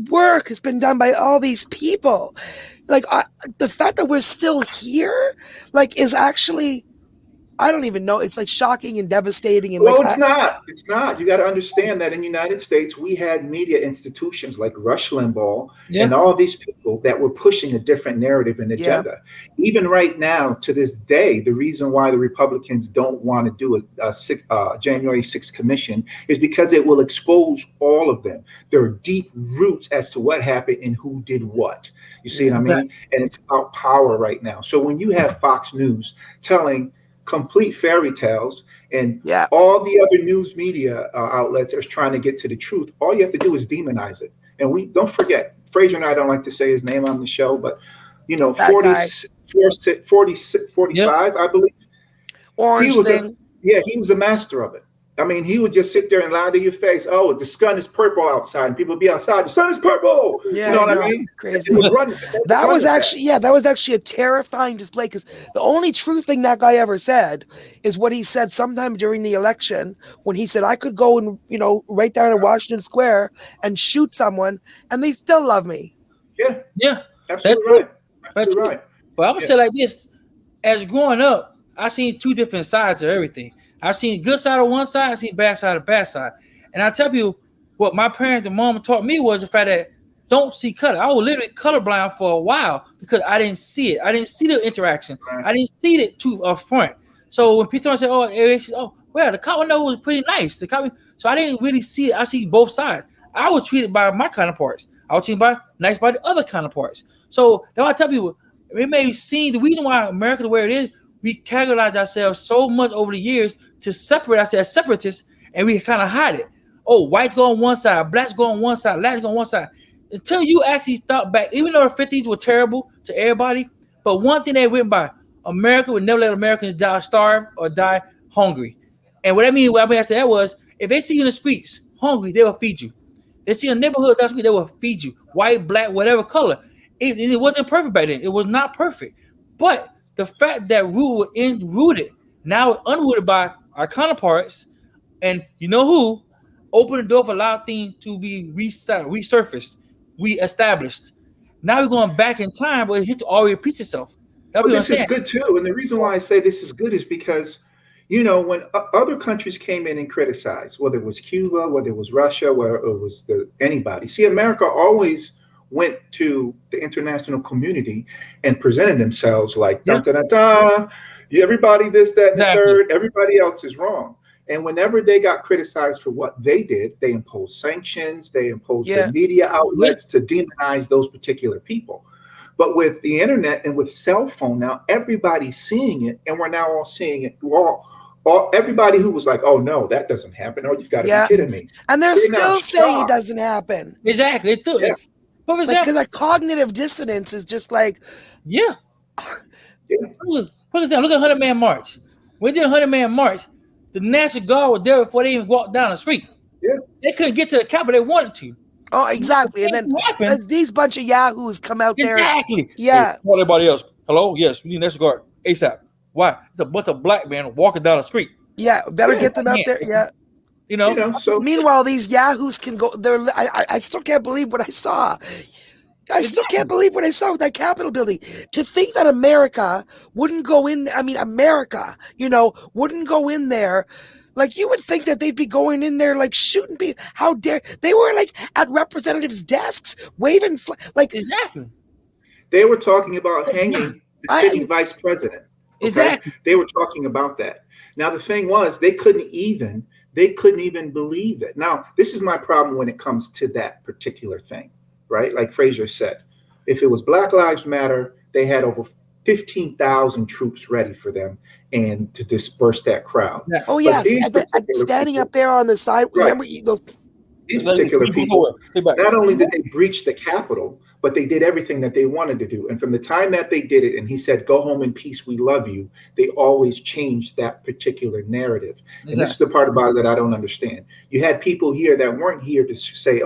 work has been done by all these people. Like, the fact that we're still here, like, is actually, I don't even know. It's like shocking and devastating. And well, like, it's not. You got to understand that in the United States, we had media institutions like Rush Limbaugh and all these people that were pushing a different narrative and agenda. Even right now, to this day, the reason why the Republicans don't want to do a January 6th commission is because it will expose all of them. There are deep roots as to what happened and who did what. You see what I mean? And it's about power right now. So when you have Fox News telling complete fairy tales and all the other news media outlets are trying to get to the truth, all you have to do is demonize it. And we don't forget, Fraser and I don't like to say his name on the show, but you know, 45, I believe. Orange thing. He was a master of it. I mean, he would just sit there and lie to your face. Oh, the sun is purple outside, and people would be outside. The sun is purple. Yeah, you know what I mean? Crazy. That was actually a terrifying display, because the only true thing that guy ever said is what he said sometime during the election, when he said, I could go and, you know, right down in Washington Square and shoot someone, and they still love me. Yeah, absolutely right. But I would say like this: as growing up, I seen two different sides of everything. I've seen good side of one side, I've seen bad side of bad side. And I tell you, what my parents and mom taught me was the fact that don't see color. I was literally colorblind for a while because I didn't see it. I didn't see the interaction. I didn't see it to front. So when people say, well, the cop window was pretty nice. So I didn't really see it. I see both sides. I was treated by my counterparts. I was treated by the other counterparts. So now I tell people, it may seem the reason why America the way it is, we categorize ourselves so much over the years to separate ourselves as separatists, and we kind of hide it. Oh, whites go on one side, blacks go on one side, Latins go on one side. Until you actually stop back, even though the 50s were terrible to everybody, but one thing they went by, America would never let Americans die starved or die hungry. And what I mean after that was, if they see you in the streets hungry, they will feed you. They see a neighborhood down the street, they will feed you. White, black, whatever color. It wasn't perfect back then. It was not perfect. But the fact that rule was rooted, now unrooted by our counterparts, and you know who, opened the door for a lot of things to be resurfaced, reestablished. Now we're going back in time, but history already repeats itself. But this is good too. And the reason why I say this is good is because, when other countries came in and criticized, whether it was Cuba, whether it was Russia, whether it was anybody. See, America always went to the international community and presented themselves like, everybody this, that, and the third, everybody else is wrong. And whenever they got criticized for what they did, they imposed sanctions, they imposed the media outlets to demonize those particular people. But with the internet and with cell phone now, everybody's seeing it, and we're now all seeing it. Everybody who was like, "Oh no, that doesn't happen," "Oh, you've got to be kidding me," and they're still saying it doesn't happen. Exactly, because like cognitive dissonance is just like, Look at 100-Man March. When they did 100-Man March, the National Guard was there before they even walked down the street. Yeah, they couldn't get to the Capitol they wanted to. Oh, exactly. And then as these bunch of yahoos come out there. Exactly. Yeah. Hey, everybody else. Hello? Yes, we need National Guard. ASAP. Why? It's a bunch of black men walking down the street. Yeah. Better get them out there. Yeah. So meanwhile, these yahoos can go there. I still can't believe what I saw. I still can't believe what I saw with that Capitol building. To think that America wouldn't go in. I mean, America, wouldn't go in there. Like, you would think that they'd be going in there, like, shooting people. How dare they were like at representatives' desks waving exactly. They were talking about hanging the sitting vice president. Okay? Exactly. They were talking about that. Now the thing was, they couldn't even believe it. Now, this is my problem when it comes to that particular thing, right? Like Fraser said, if it was Black Lives Matter, they had over 15,000 troops ready for them and to disperse that crowd. Yeah. Oh yes, standing up there on the side. Right. Remember these particular people, not only did they breach the Capitol, but they did everything that they wanted to do. And from the time that they did it, and he said, "Go home in peace, we love you," they always changed that particular narrative. Exactly. And this is the part about it that I don't understand. You had people here that weren't here to say,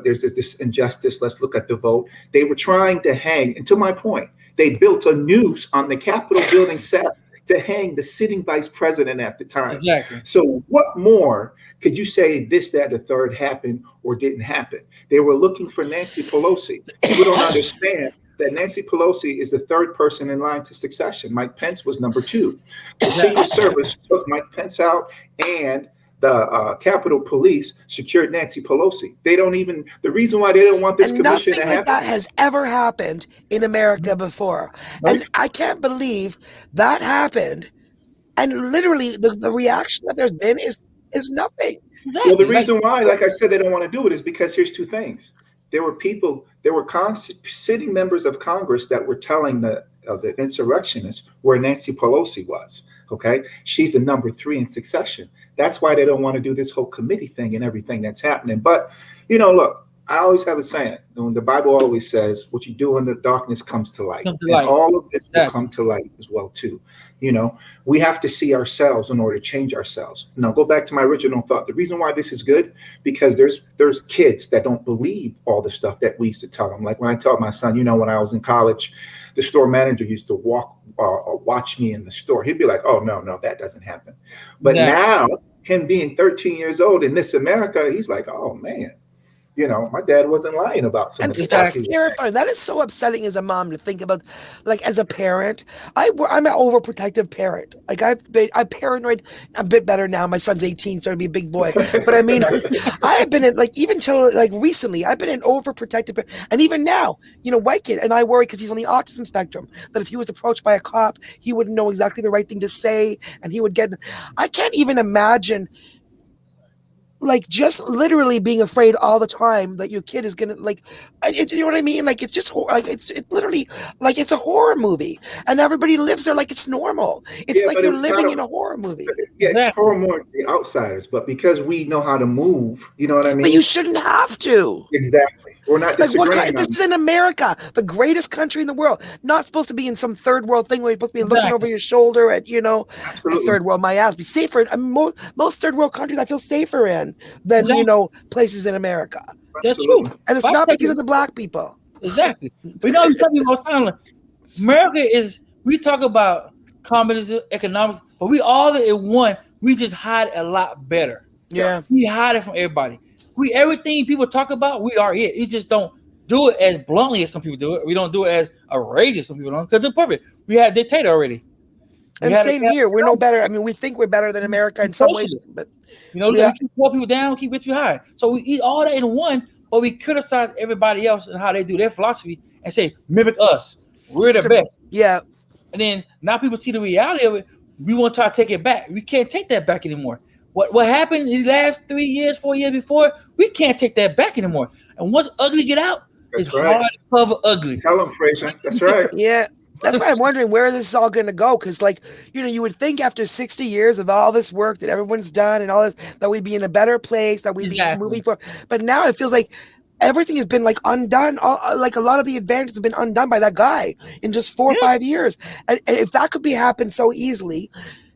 there's this injustice, let's look at the vote. They were trying to hang, and to my point, they built a noose on the Capitol building set to hang the sitting vice president at the time. Exactly. So what more could you say this, that, the third happened or didn't happen? They were looking for Nancy Pelosi. People don't understand that Nancy Pelosi is the third person in line to succession. Mike Pence was number 2. The Secret Service took Mike Pence out, and the Capitol Police secured Nancy Pelosi. The reason why they don't want this commission to happen. Nothing like that has ever happened in America before. Right. And I can't believe that happened. And literally the reaction that there's been is nothing. Exactly. Well, the reason why, like I said, they don't want to do it is because here's 2 things. There were sitting members of Congress that were telling the insurrectionists where Nancy Pelosi was. Okay, she's the number 3 in succession. That's why they don't want to do this whole committee thing and everything that's happening. But, look, I always have a saying. The Bible always says, what you do in the darkness comes to light. And all of this will come to light as well, too. We have to see ourselves in order to change ourselves. Now, go back to my original thought. The reason why this is good, because there's kids that don't believe all the stuff that we used to tell them. Like when I tell my son, when I was in college, the store manager used to watch me in the store. He'd be like, "Oh, no, that doesn't happen." But now, him being 13 years old in this America, he's like, "Oh man, my dad wasn't lying about something." And that's terrifying. That is so upsetting as a mom to think about. Like, as a parent, I'm an overprotective parent. Like, I'm paranoid. I'm a bit better now. My son's 18, so to be a big boy. But I mean, I have been in, like, even till like recently, I've been an overprotective, and even now, white kid, and I worry because he's on the autism spectrum, that if he was approached by a cop, he wouldn't know exactly the right thing to say, and he would get. I can't even imagine. Like, just literally being afraid all the time that your kid is gonna, like, you know what I mean? Like, it's just like it's literally like it's a horror movie, and everybody lives there like it's normal. It's like you're living in a horror movie. Yeah, it's horror more the outsiders, but because we know how to move, you know what I mean? But you shouldn't have to. Exactly. We're not Like, disagreeing. this is in America, the greatest country in the world. Not supposed to be in some third world thing where you're supposed to be looking over your shoulder at, a third world. My ass be safer. I mean, most third world countries I feel safer in than places in America. That's true, and it's not because of the black people. Exactly. We know you tell people all the time. Like, America is. We talk about communism, economics, but we all in one. We just hide a lot better. Yeah, we hide it from everybody. Everything people talk about, we are it. You just don't do it as bluntly as some people do it. We don't do it as outrageous as some people don't, because they're perfect. We had a dictator already. And same here. We're no better. I mean, we think we're better than America in some ways, but we keep poor people down, keep rich people high. So we eat all that in one, but we criticize everybody else and how they do their philosophy and say, mimic us. We're the best. Yeah. And then now people see the reality of it. We want to try to take it back. We can't take that back anymore. What happened in the last 3 years, 4 years before, we can't take that back anymore. And once ugly get out, it's hard to cover ugly. Tell them, Fraser. That's right. Yeah. That's why I'm wondering where this is all going to go. Because, you would think after 60 years of all this work that everyone's done and all this, that we'd be in a better place, that we'd be moving forward. But now it feels like everything has been undone. A lot of the advantages have been undone by that guy in just 4 or 5 years. And if that could happen so easily,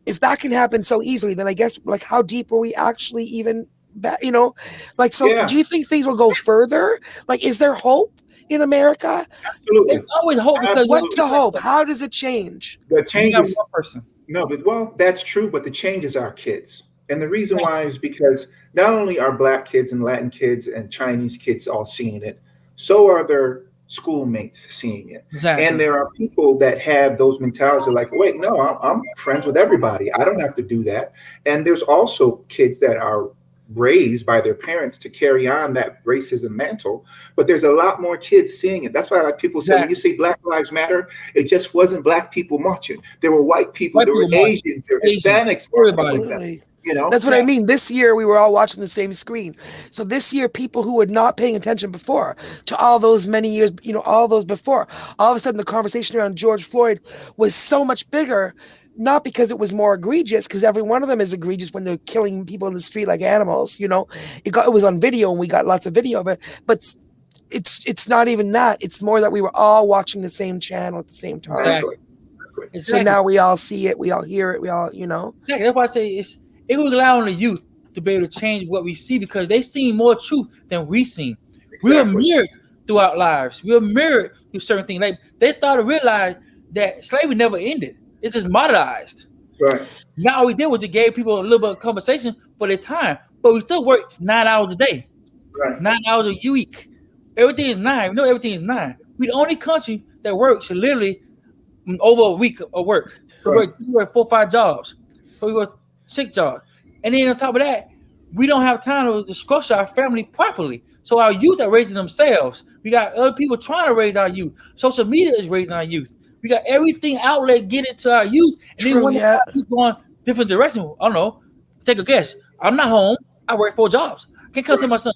then I guess how deep were we actually even? Do you think things will go further? Is there hope in America? Absolutely. There's always hope. Because what's the hope? How does it change? The change is one person. No, but that's true. But the change is our kids, and the reason why is because not only are Black kids and Latin kids and Chinese kids all seeing it, so are their schoolmates seeing it. Exactly. And there are people that have those mentalities like, wait, no, I'm friends with everybody. I don't have to do that. And there's also kids that are raised by their parents to carry on that racism mantle, but there's a lot more kids seeing it. That's why people say when you say Black Lives Matter, it just wasn't Black people marching. There were white people, there were Asians, there were Hispanics, everybody. That's what I mean. This year we were all watching the same screen. So this year, people who were not paying attention before to all those many years, all those before, all of a sudden the conversation around George Floyd was so much bigger. Not because it was more egregious, because every one of them is egregious when they're killing people in the street like animals. It was on video and we got lots of video of it. But it's not even that. It's more that we were all watching the same channel at the same time. Exactly. So now we all see it, we all hear it, we all. Exactly. That's why I say it will rely on the youth to be able to change what we see, because they see more truth than we see. Exactly. We are mirrored throughout lives. We are mirrored through certain things. They started to realize that slavery never ended. It's just modernized. Right. Now all we did was just gave people a little bit of conversation for their time, but we still work 9 hours a day. Right. 9 hours a week. Everything is 9. We know everything is 9. We're the only country that works literally over a week of work. So we work 4 or 5 jobs. So we work 6 jobs. And then on top of that, we don't have time to structure our family properly. So our youth are raising themselves. We got other people trying to raise our youth. Social media is raising our youth. We got everything outlet get into our youth. And then when people going different directions, I don't know, take a guess. I'm not home. I work 4 jobs. I can't come to my son,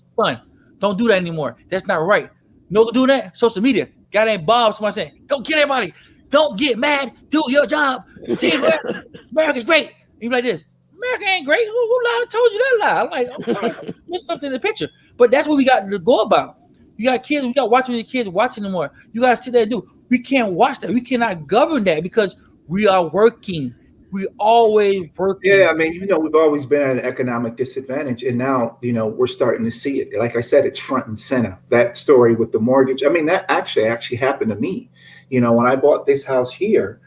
don't do that anymore. That's not right. No do that? Social media. Guy named Bob, somebody saying, go get everybody. Don't get mad. Do your job. See, America's great. You like this. America ain't great. Who lied? Told you that lie? I'm like, there's something in the picture. But that's what we got to go about. You got kids. We got watching the kids watching them more. You got to sit there and do. We can't watch that. We cannot govern that because we are working. We always working. Yeah, I mean, we've always been at an economic disadvantage, and now, we're starting to see it. Like I said, it's front and center. That story with the mortgage. I mean, that actually happened to me. When I bought this house here,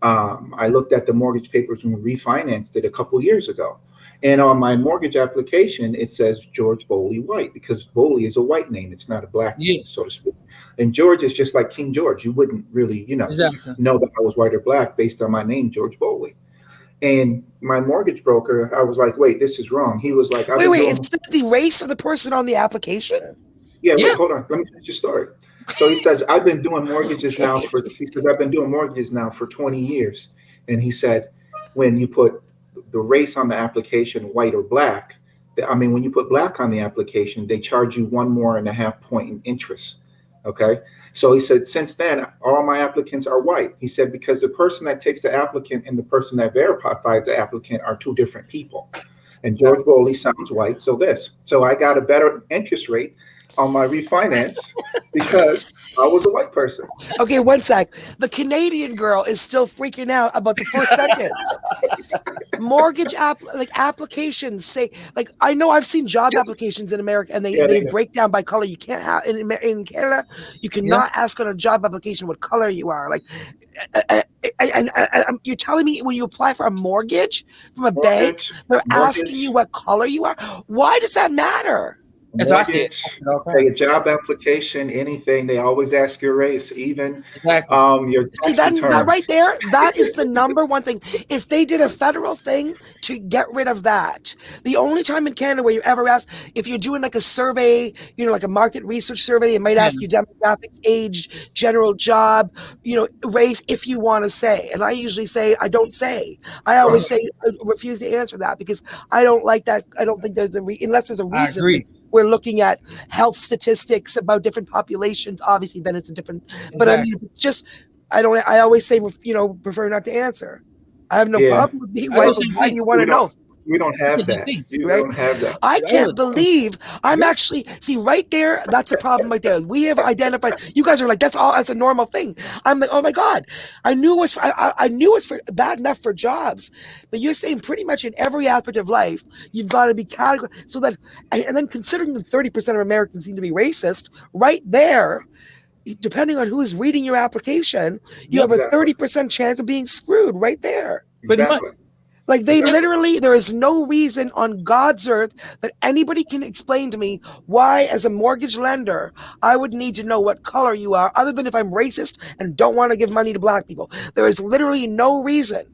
I looked at the mortgage papers when we refinanced it a couple years ago. And on my mortgage application, it says George Bowley White, because Bowley is a white name. It's not a black name, so to speak. And George is just like King George. You wouldn't really, know that I was white or black based on my name, George Bowley. And my mortgage broker, I was like, wait, this is wrong. He was like, wait, is that the race of the person on the application? Yeah, wait, hold on. Let me finish your story. So he says, I've been doing mortgages now for 20 years. And he said, when you put the race on the application, white or black, when you put black on the application, they charge you 1.5 point in interest. Okay. So he said, since then, all my applicants are white. He said, because the person that takes the applicant and the person that verifies the applicant are 2 different people. And George Bowley sounds white. So I got a better interest rate on my refinance because I was a white person. Okay, one sec. The Canadian girl is still freaking out about the first sentence. Mortgage applications say, like, I know I've seen job applications in America, and they break down by color. You can't have in Canada, you cannot ask on a job application what color you are. Like, and you're telling me when you apply for a mortgage from a bank, they're asking you what color you are. Why does that matter? Mortgage, a job application, anything, they always ask your race, even your See that right there, that is the number one thing. If they did a federal thing to get rid of that, the only time in Canada where you ever ask, if you're doing like a survey, like a market research survey, it might ask you demographics, age, general job, race, if you want to say. And I usually say, I don't say. I always say, I refuse to answer that because I don't like that. I don't think there's unless there's a reason. I agree. We're looking at health statistics about different populations. Obviously, then it's a different. But I mean, it's just I always say, prefer not to answer. I have no problem with being white. But why do you want to know? We don't have that. You don't have that. I can't believe I'm actually right there. That's a problem right there. We have identified. You guys are like, that's a normal thing. I'm like, oh my God, I knew it was. I knew it was bad enough for jobs, but you're saying pretty much in every aspect of life, you've got to be categorized so that, and then considering that 30% of Americans seem to be racist, right there. Depending on who's reading your application, you have a 30% chance of being screwed right there. Exactly. Like they literally, there is no reason on God's earth that anybody can explain to me why, as a mortgage lender, I would need to know what color you are, other than if I'm racist and don't want to give money to black people. There is literally no reason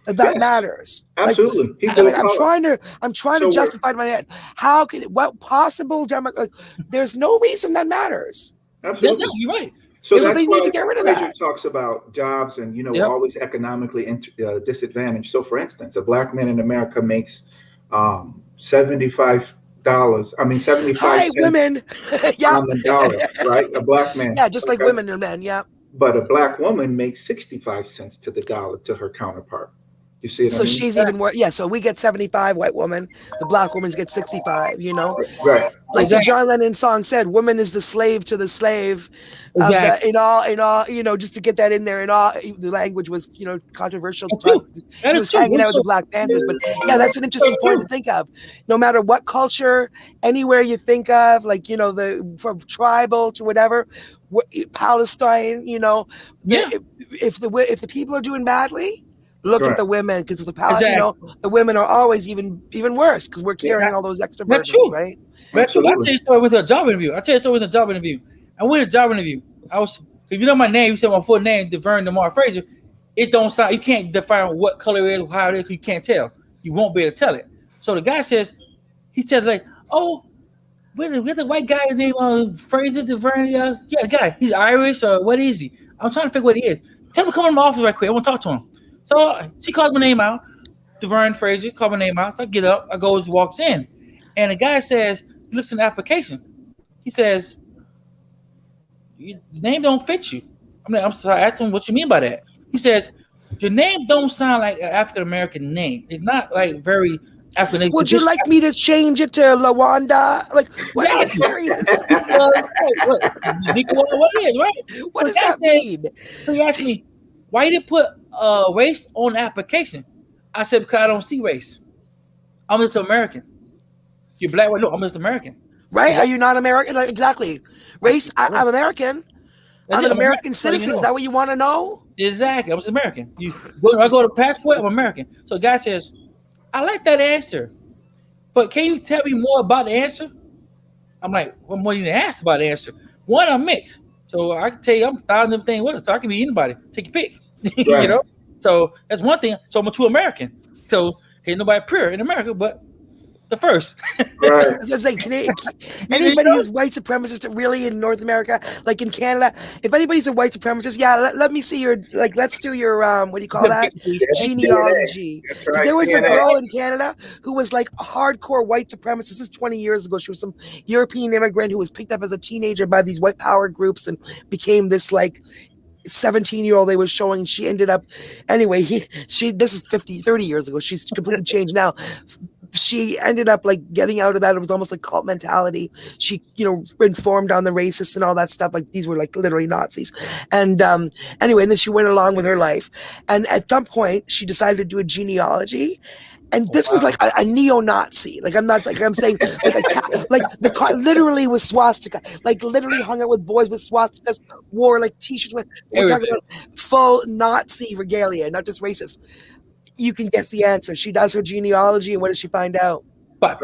that matters. Absolutely. I'm trying to justify in my head. How can what possible there's no reason that matters. Absolutely. You're right. So that's they why need to get rid of that. talks about jobs and, we're always economically disadvantaged. So, for instance, a black man in America makes $75. I mean, 75 cents women. on the dollar, right? A black man. Yeah, just like women and men, But a black woman makes 65 cents to the dollar to her counterpart. You see what I mean? So she's even worse. Yeah, so we get 75, white woman. The black woman's get 65, Right. Like the John Lennon song said, woman is the slave to the slave. Exactly. In all, just to get that in there, in all, the language was, controversial. He was hanging out with the Black Panthers. But yeah, that's an interesting point to think of. No matter what culture, anywhere you think of, from tribal to whatever, Palestine, if the people are doing badly, look at the women, because the women are always even worse because we're carrying all those extra burdens, right? That's true. I'll tell you a story with a job interview. I went to a job interview. If you know my name, you say my full name, DeVern Demar Frazier. It don't sound. You can't define what color it is, how it is. You can't tell. You won't be able to tell it. So the guy says, "Oh, we're the white guy's name Frazier DeVern. Yeah, the guy. He's Irish or what is he? I'm trying to figure what he is. Tell him to come in my office right quick. I want to talk to him." So she calls my name out, DeVern Frazier, called my name out. So I get up, walks in. And the guy says, he looks in the application. He says, your name don't fit you. I'm sorry, I asked him what you mean by that. He says, your name don't sound like an African-American name. It's not like very African. Would you like me to change it to Lawanda? Like, what is serious? What it is, right? What does that mean? So he asked me, why you didn't put race on the application? I said, because I don't see race. I'm just American. You're black, white, no, I'm just American. Right? Are you not American? Like, exactly. Race, I'm American. I'm an American citizen. Is that what you want to know? Exactly. I'm just American. I go to passport, I'm American. So the guy says, I like that answer, but can you tell me more about the answer? I'm like, what more you can ask about the answer? One, I'm mixed. So I can tell you I'm thousand of things with it. So I can be anybody. Take your pick. Right. So that's one thing. So I'm a true American. So ain't nobody pure in America, but the first. Right. That's what I'm saying. Anybody who's white supremacist really in North America, like in Canada, if anybody's a white supremacist, let me see your, let's do your, what do you call that? Genealogy. Right. There was a girl in Canada who was like a hardcore white supremacist. This is 20 years ago. She was some European immigrant who was picked up as a teenager by these white power groups and became this 17-year-old they were showing. She ended up, anyway, this is 30 years ago. She's completely changed now. she ended up like getting out of that. It was almost like cult mentality. She, informed on the racists and all that stuff. Like these were like literally Nazis. And anyway, and then she went along with her life. And at some point, she decided to do a genealogy. And this was like a neo-Nazi. Like I'm not like I'm saying like the car literally was swastika. Like literally hung out with boys with swastikas, wore like t-shirts with. We're talking about full Nazi regalia, not just racist. You can guess the answer. She does her genealogy, and what does she find out? Black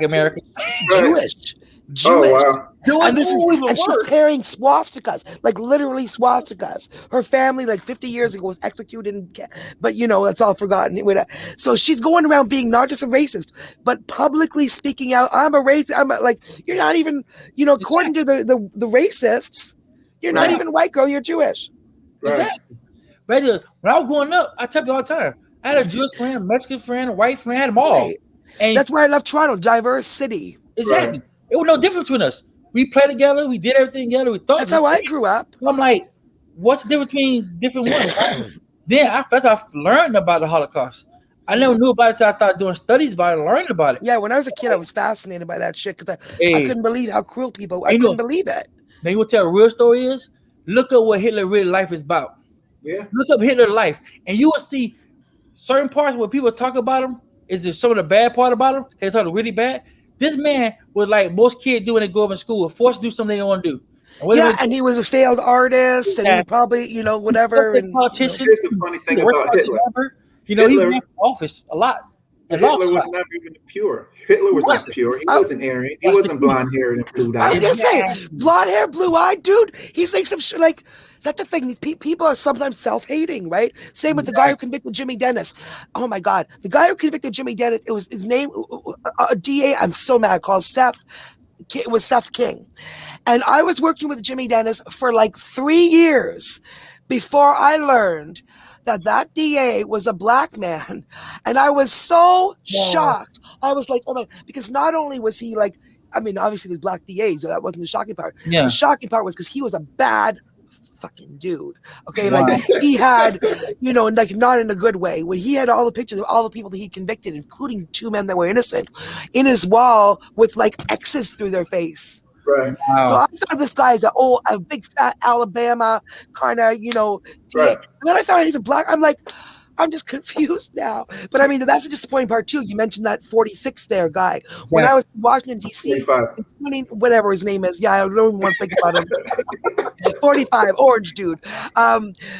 American, Jewish. Oh, wow. And she's carrying swastikas, like literally swastikas. Her family, like 50 years ago, was executed. But that's all forgotten. So she's going around being not just a racist, but publicly speaking out. I'm a racist. I'm like, you're not even, according to the racists, you're not even white girl. You're Jewish. Right. Exactly. When I was growing up, I tell you all the time, I had a Jewish friend, a Mexican friend, a white friend, I had them all. Right. And that's why I love Toronto, diverse city. Exactly. Right. It was no difference between us. We played together, we did everything together. We thought. That's how I grew up. I'm like, what's the difference between different ones? Then I learned about the Holocaust. I never knew about it until I started doing studies about it, learning about it. Yeah, when I was a kid, I was fascinated by that shit because I couldn't believe how cruel people. I couldn't believe it. Now you want to tell a real story is? Look at what Hitler really life is about. Yeah. Look up Hitler's life, and you will see certain parts where people talk about him. Is there some of the bad part about him? They talk really bad. This man was like most kids do when they grow up in school, forced to do something they don't want to do. And he was a failed artist, and he probably, whatever. And politician. Here's the funny thing about Hitler. He ran for office a lot. Hitler was not even pure. Hitler was not pure. He wasn't Aryan. He wasn't blonde haired and blue eyed. I was gonna say blonde hair, blue eyed, dude. He's like some shit. Like that's the thing. People are sometimes self hating, right? Same with the guy who convicted Jimmy Dennis. Oh my God, the guy who convicted Jimmy Dennis. It was his name, a DA. I'm so mad. Called Seth. It was Seth King, and I was working with Jimmy Dennis for like 3 years before I learned that DA was a black man. And I was so shocked. I was like, oh my, because not only was he like, I mean, obviously there's black DAs, so that wasn't the shocking part. Yeah. The shocking part was because he was a bad fucking dude. Okay. Wow. Like he had, like not in a good way. When he had all the pictures of all the people that he convicted, including 2 men that were innocent, in his wall with like X's through their face. Right. Wow. So I thought this guy is a big fat Alabama kind of, right. And then I thought he's a black. I'm like, I'm just confused now. But I mean, that's the disappointing part too. You mentioned that 46 there guy. Yeah. When I was in Washington, D.C., whatever his name is. Yeah, I don't even want to think about him. 45, orange dude. I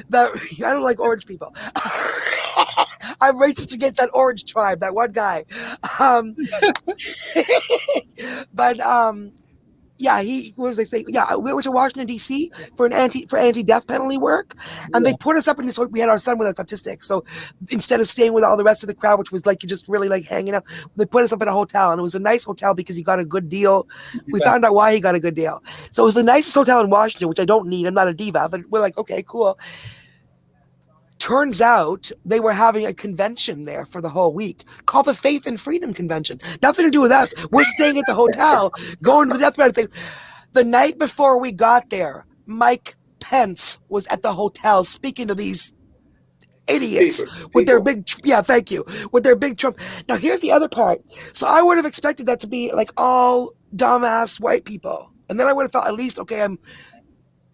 don't like orange people. I'm racist against that orange tribe, that one guy. Yeah, what was they saying? Yeah, we went to Washington D.C. for anti-death penalty work, and they put us up in this. We had our son with us autistic, so instead of staying with all the rest of the crowd, which was like just really like hanging out, they put us up in a hotel, and it was a nice hotel because he got a good deal. We found out why he got a good deal. So it was the nicest hotel in Washington, which I don't need. I'm not a diva, but we're like, okay, cool. Turns out they were having a convention there for the whole week called the Faith and Freedom Convention. Nothing to do with us. We're staying at the hotel, going to the death penalty thing. The night before we got there, Mike Pence was at the hotel speaking to these idiots with their big, with their big Trump. Now, here's the other part. So I would have expected that to be like all dumbass white people. And then I would have felt at least, okay,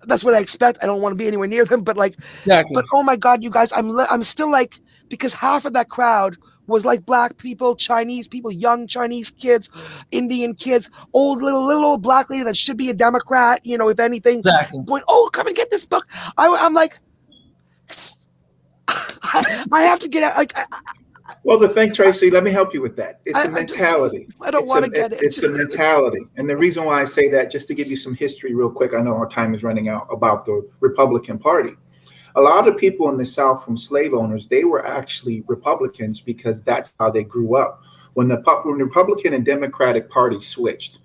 that's what I expect. I don't want to be anywhere near them, but like, but oh my God, you guys, I'm still like, because half of that crowd was like black people, Chinese people, young Chinese kids, Indian kids, little old black lady that should be a Democrat, if anything, going, oh, come and get this book. I'm like, I have to get out. Like, well, the thing, Tracy, let me help you with that. It's a mentality. I don't want to get it. It's a mentality. And the reason why I say that, just to give you some history real quick, I know our time is running out, about the Republican Party. A lot of people in the South from slave owners, they were actually Republicans because that's how they grew up. When the Republican and Democratic Party switched,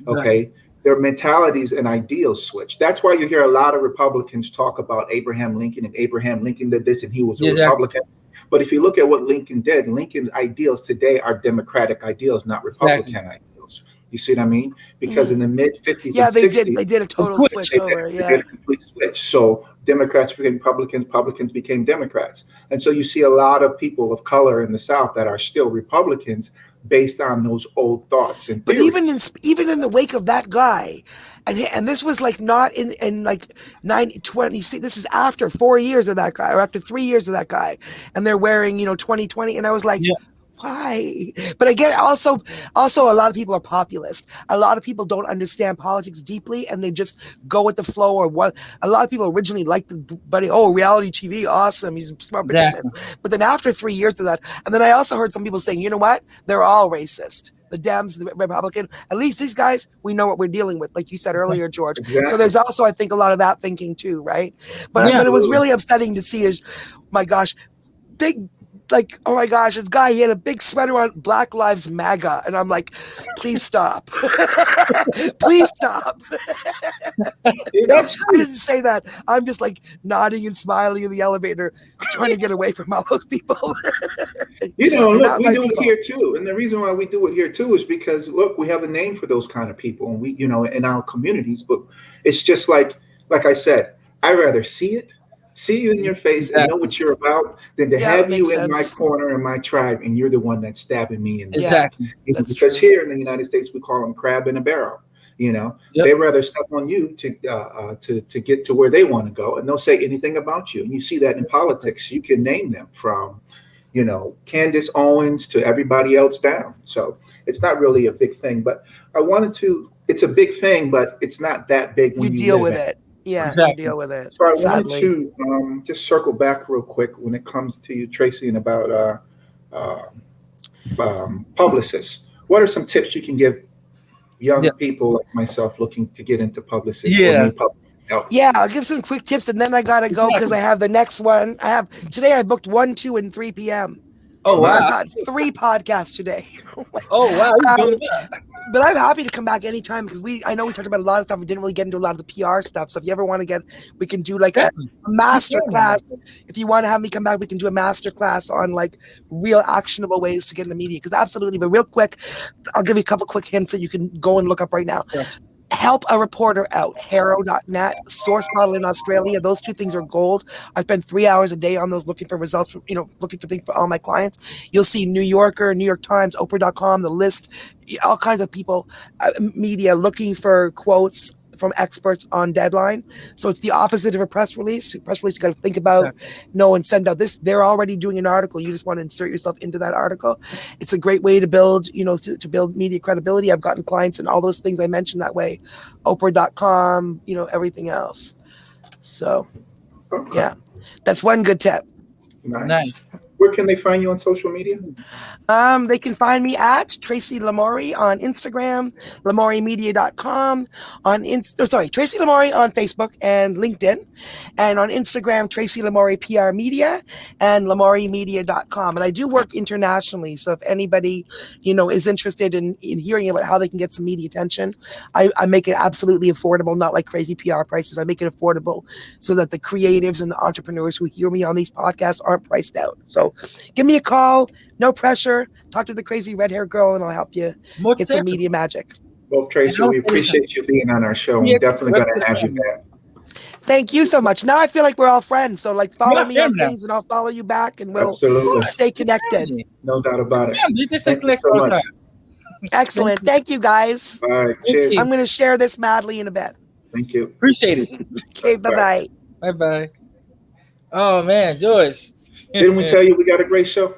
okay, their mentalities and ideals switched. That's why you hear a lot of Republicans talk about Abraham Lincoln, and Abraham Lincoln did this and he was a Republican. But if you look at what Lincoln did, Lincoln's ideals today are Democratic ideals, not Republican ideals. You see what I mean? Because in the mid 50s and 60s, they did a total switch over. They did a complete switch. So Democrats became Republicans, Republicans became Democrats. And so you see a lot of people of color in the South that are still Republicans, based on those old thoughts and But theories. even in the wake of that guy, and this was like not in like 20. This is after 4 years of that guy, or after 3 years of that guy, and they're wearing 2020, and I was like, Yeah. why? But again, also a lot of people are populist. A lot of people don't understand politics deeply, and they just go with the flow. Or what a lot of people originally liked the buddy. Oh, reality TV, awesome. He's a smart businessman. But then after 3 years of that, and then I also heard some people saying, you know what? They're all racist. The Dems, the Republican. At least these guys, we know what we're dealing with, like you said earlier, George. Exactly. So there's also, I think, a lot of that thinking too, right? But Yeah. but it was really upsetting to see. My gosh, big. Like, oh my gosh, this guy, he had a big sweater on, Black Lives MAGA. And I'm like, please stop. Please stop. I didn't say that. I'm just like nodding and smiling in the elevator, trying to get away from all those people. Look, we do it here too. And the reason why we do it here too is because, look, we have a name for those kind of people, and we, in our communities. But it's just like I said, I'd rather see you in your face and know what you're about than to have you in my corner and my tribe, and you're the one that's stabbing me. Exactly. Because here in the United States, we call them crab in a barrel. They'd rather step on you to get to where they want to go, and they'll say anything about you. And you see that in politics. You can name them from, Candace Owens to everybody else down. So it's not really a big thing, but it's a big thing, but it's not that big when you deal with it. Yeah, exactly. You deal with it. So I wanted to just circle back real quick when it comes to you, Tracy, and about Publicist. What are some tips you can give young people like myself looking to get into Publicist? Yeah, I'll give some quick tips, and then I gotta go because I have the next one. Today I booked 1, 2, and 3 p.m. Oh wow! I've got 3 podcasts today. Oh wow! But I'm happy to come back anytime because I know we talked about a lot of stuff. We didn't really get into a lot of the PR stuff. So if you ever want to we can do like a master class. If you want to have me come back, we can do a master class on like real actionable ways to get in the media. Because absolutely, but real quick, I'll give you a couple quick hints that you can go and look up right now. Yeah. Help a reporter out. Harrow.net, Source Model in Australia. Those 2 things are gold. I spend 3 hours a day on those looking for results, looking for things for all my clients. You'll see New Yorker, New York Times, Oprah.com, The List, all kinds of people, media looking for quotes from experts on deadline. So it's the opposite of a press release. Press release, you got to think about, and send out this. They're already doing an article. You just want to insert yourself into that article. It's a great way to build, to build media credibility. I've gotten clients and all those things I mentioned that way. Oprah.com, everything else. So, yeah, that's one good tip. Nice. Where can they find you on social media? They can find me at Tracy Lamourie on Instagram, LamourieMedia.com, Tracy Lamourie on Facebook and LinkedIn, and on Instagram, Tracy Lamourie PR Media and LamourieMedia.com. And I do work internationally, so if anybody, is interested in hearing about how they can get some media attention, I make it absolutely affordable, not like crazy PR prices. I make it affordable so that the creatives and the entrepreneurs who hear me on these podcasts aren't priced out. So give me a call, no pressure. Talk to the crazy red-haired girl, and I'll help you get some media magic. Well, Tracy, we appreciate you being on our show. We're definitely going to have you back. Thank you so much. Now I feel like we're all friends. So, follow me on things, and I'll follow you back, and we'll stay connected. No doubt about it. Thank you so much. Excellent. Thank you, guys. All right. Cheers. I'm going to share this madly in a bit. Thank you. Appreciate it. Okay. Bye-bye. Bye-bye. Oh, man, George. Didn't we tell you we got a great show?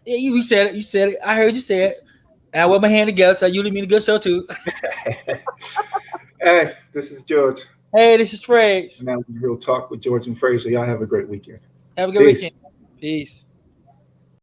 Yeah, you said it. You said it. I heard you say it. And I wet my hand together, so I usually mean a good show, too. Hey, this is George. Hey, this is Fred. And that was Real Talk with George and Fraser. Y'all have a great weekend. Have a good weekend. Peace.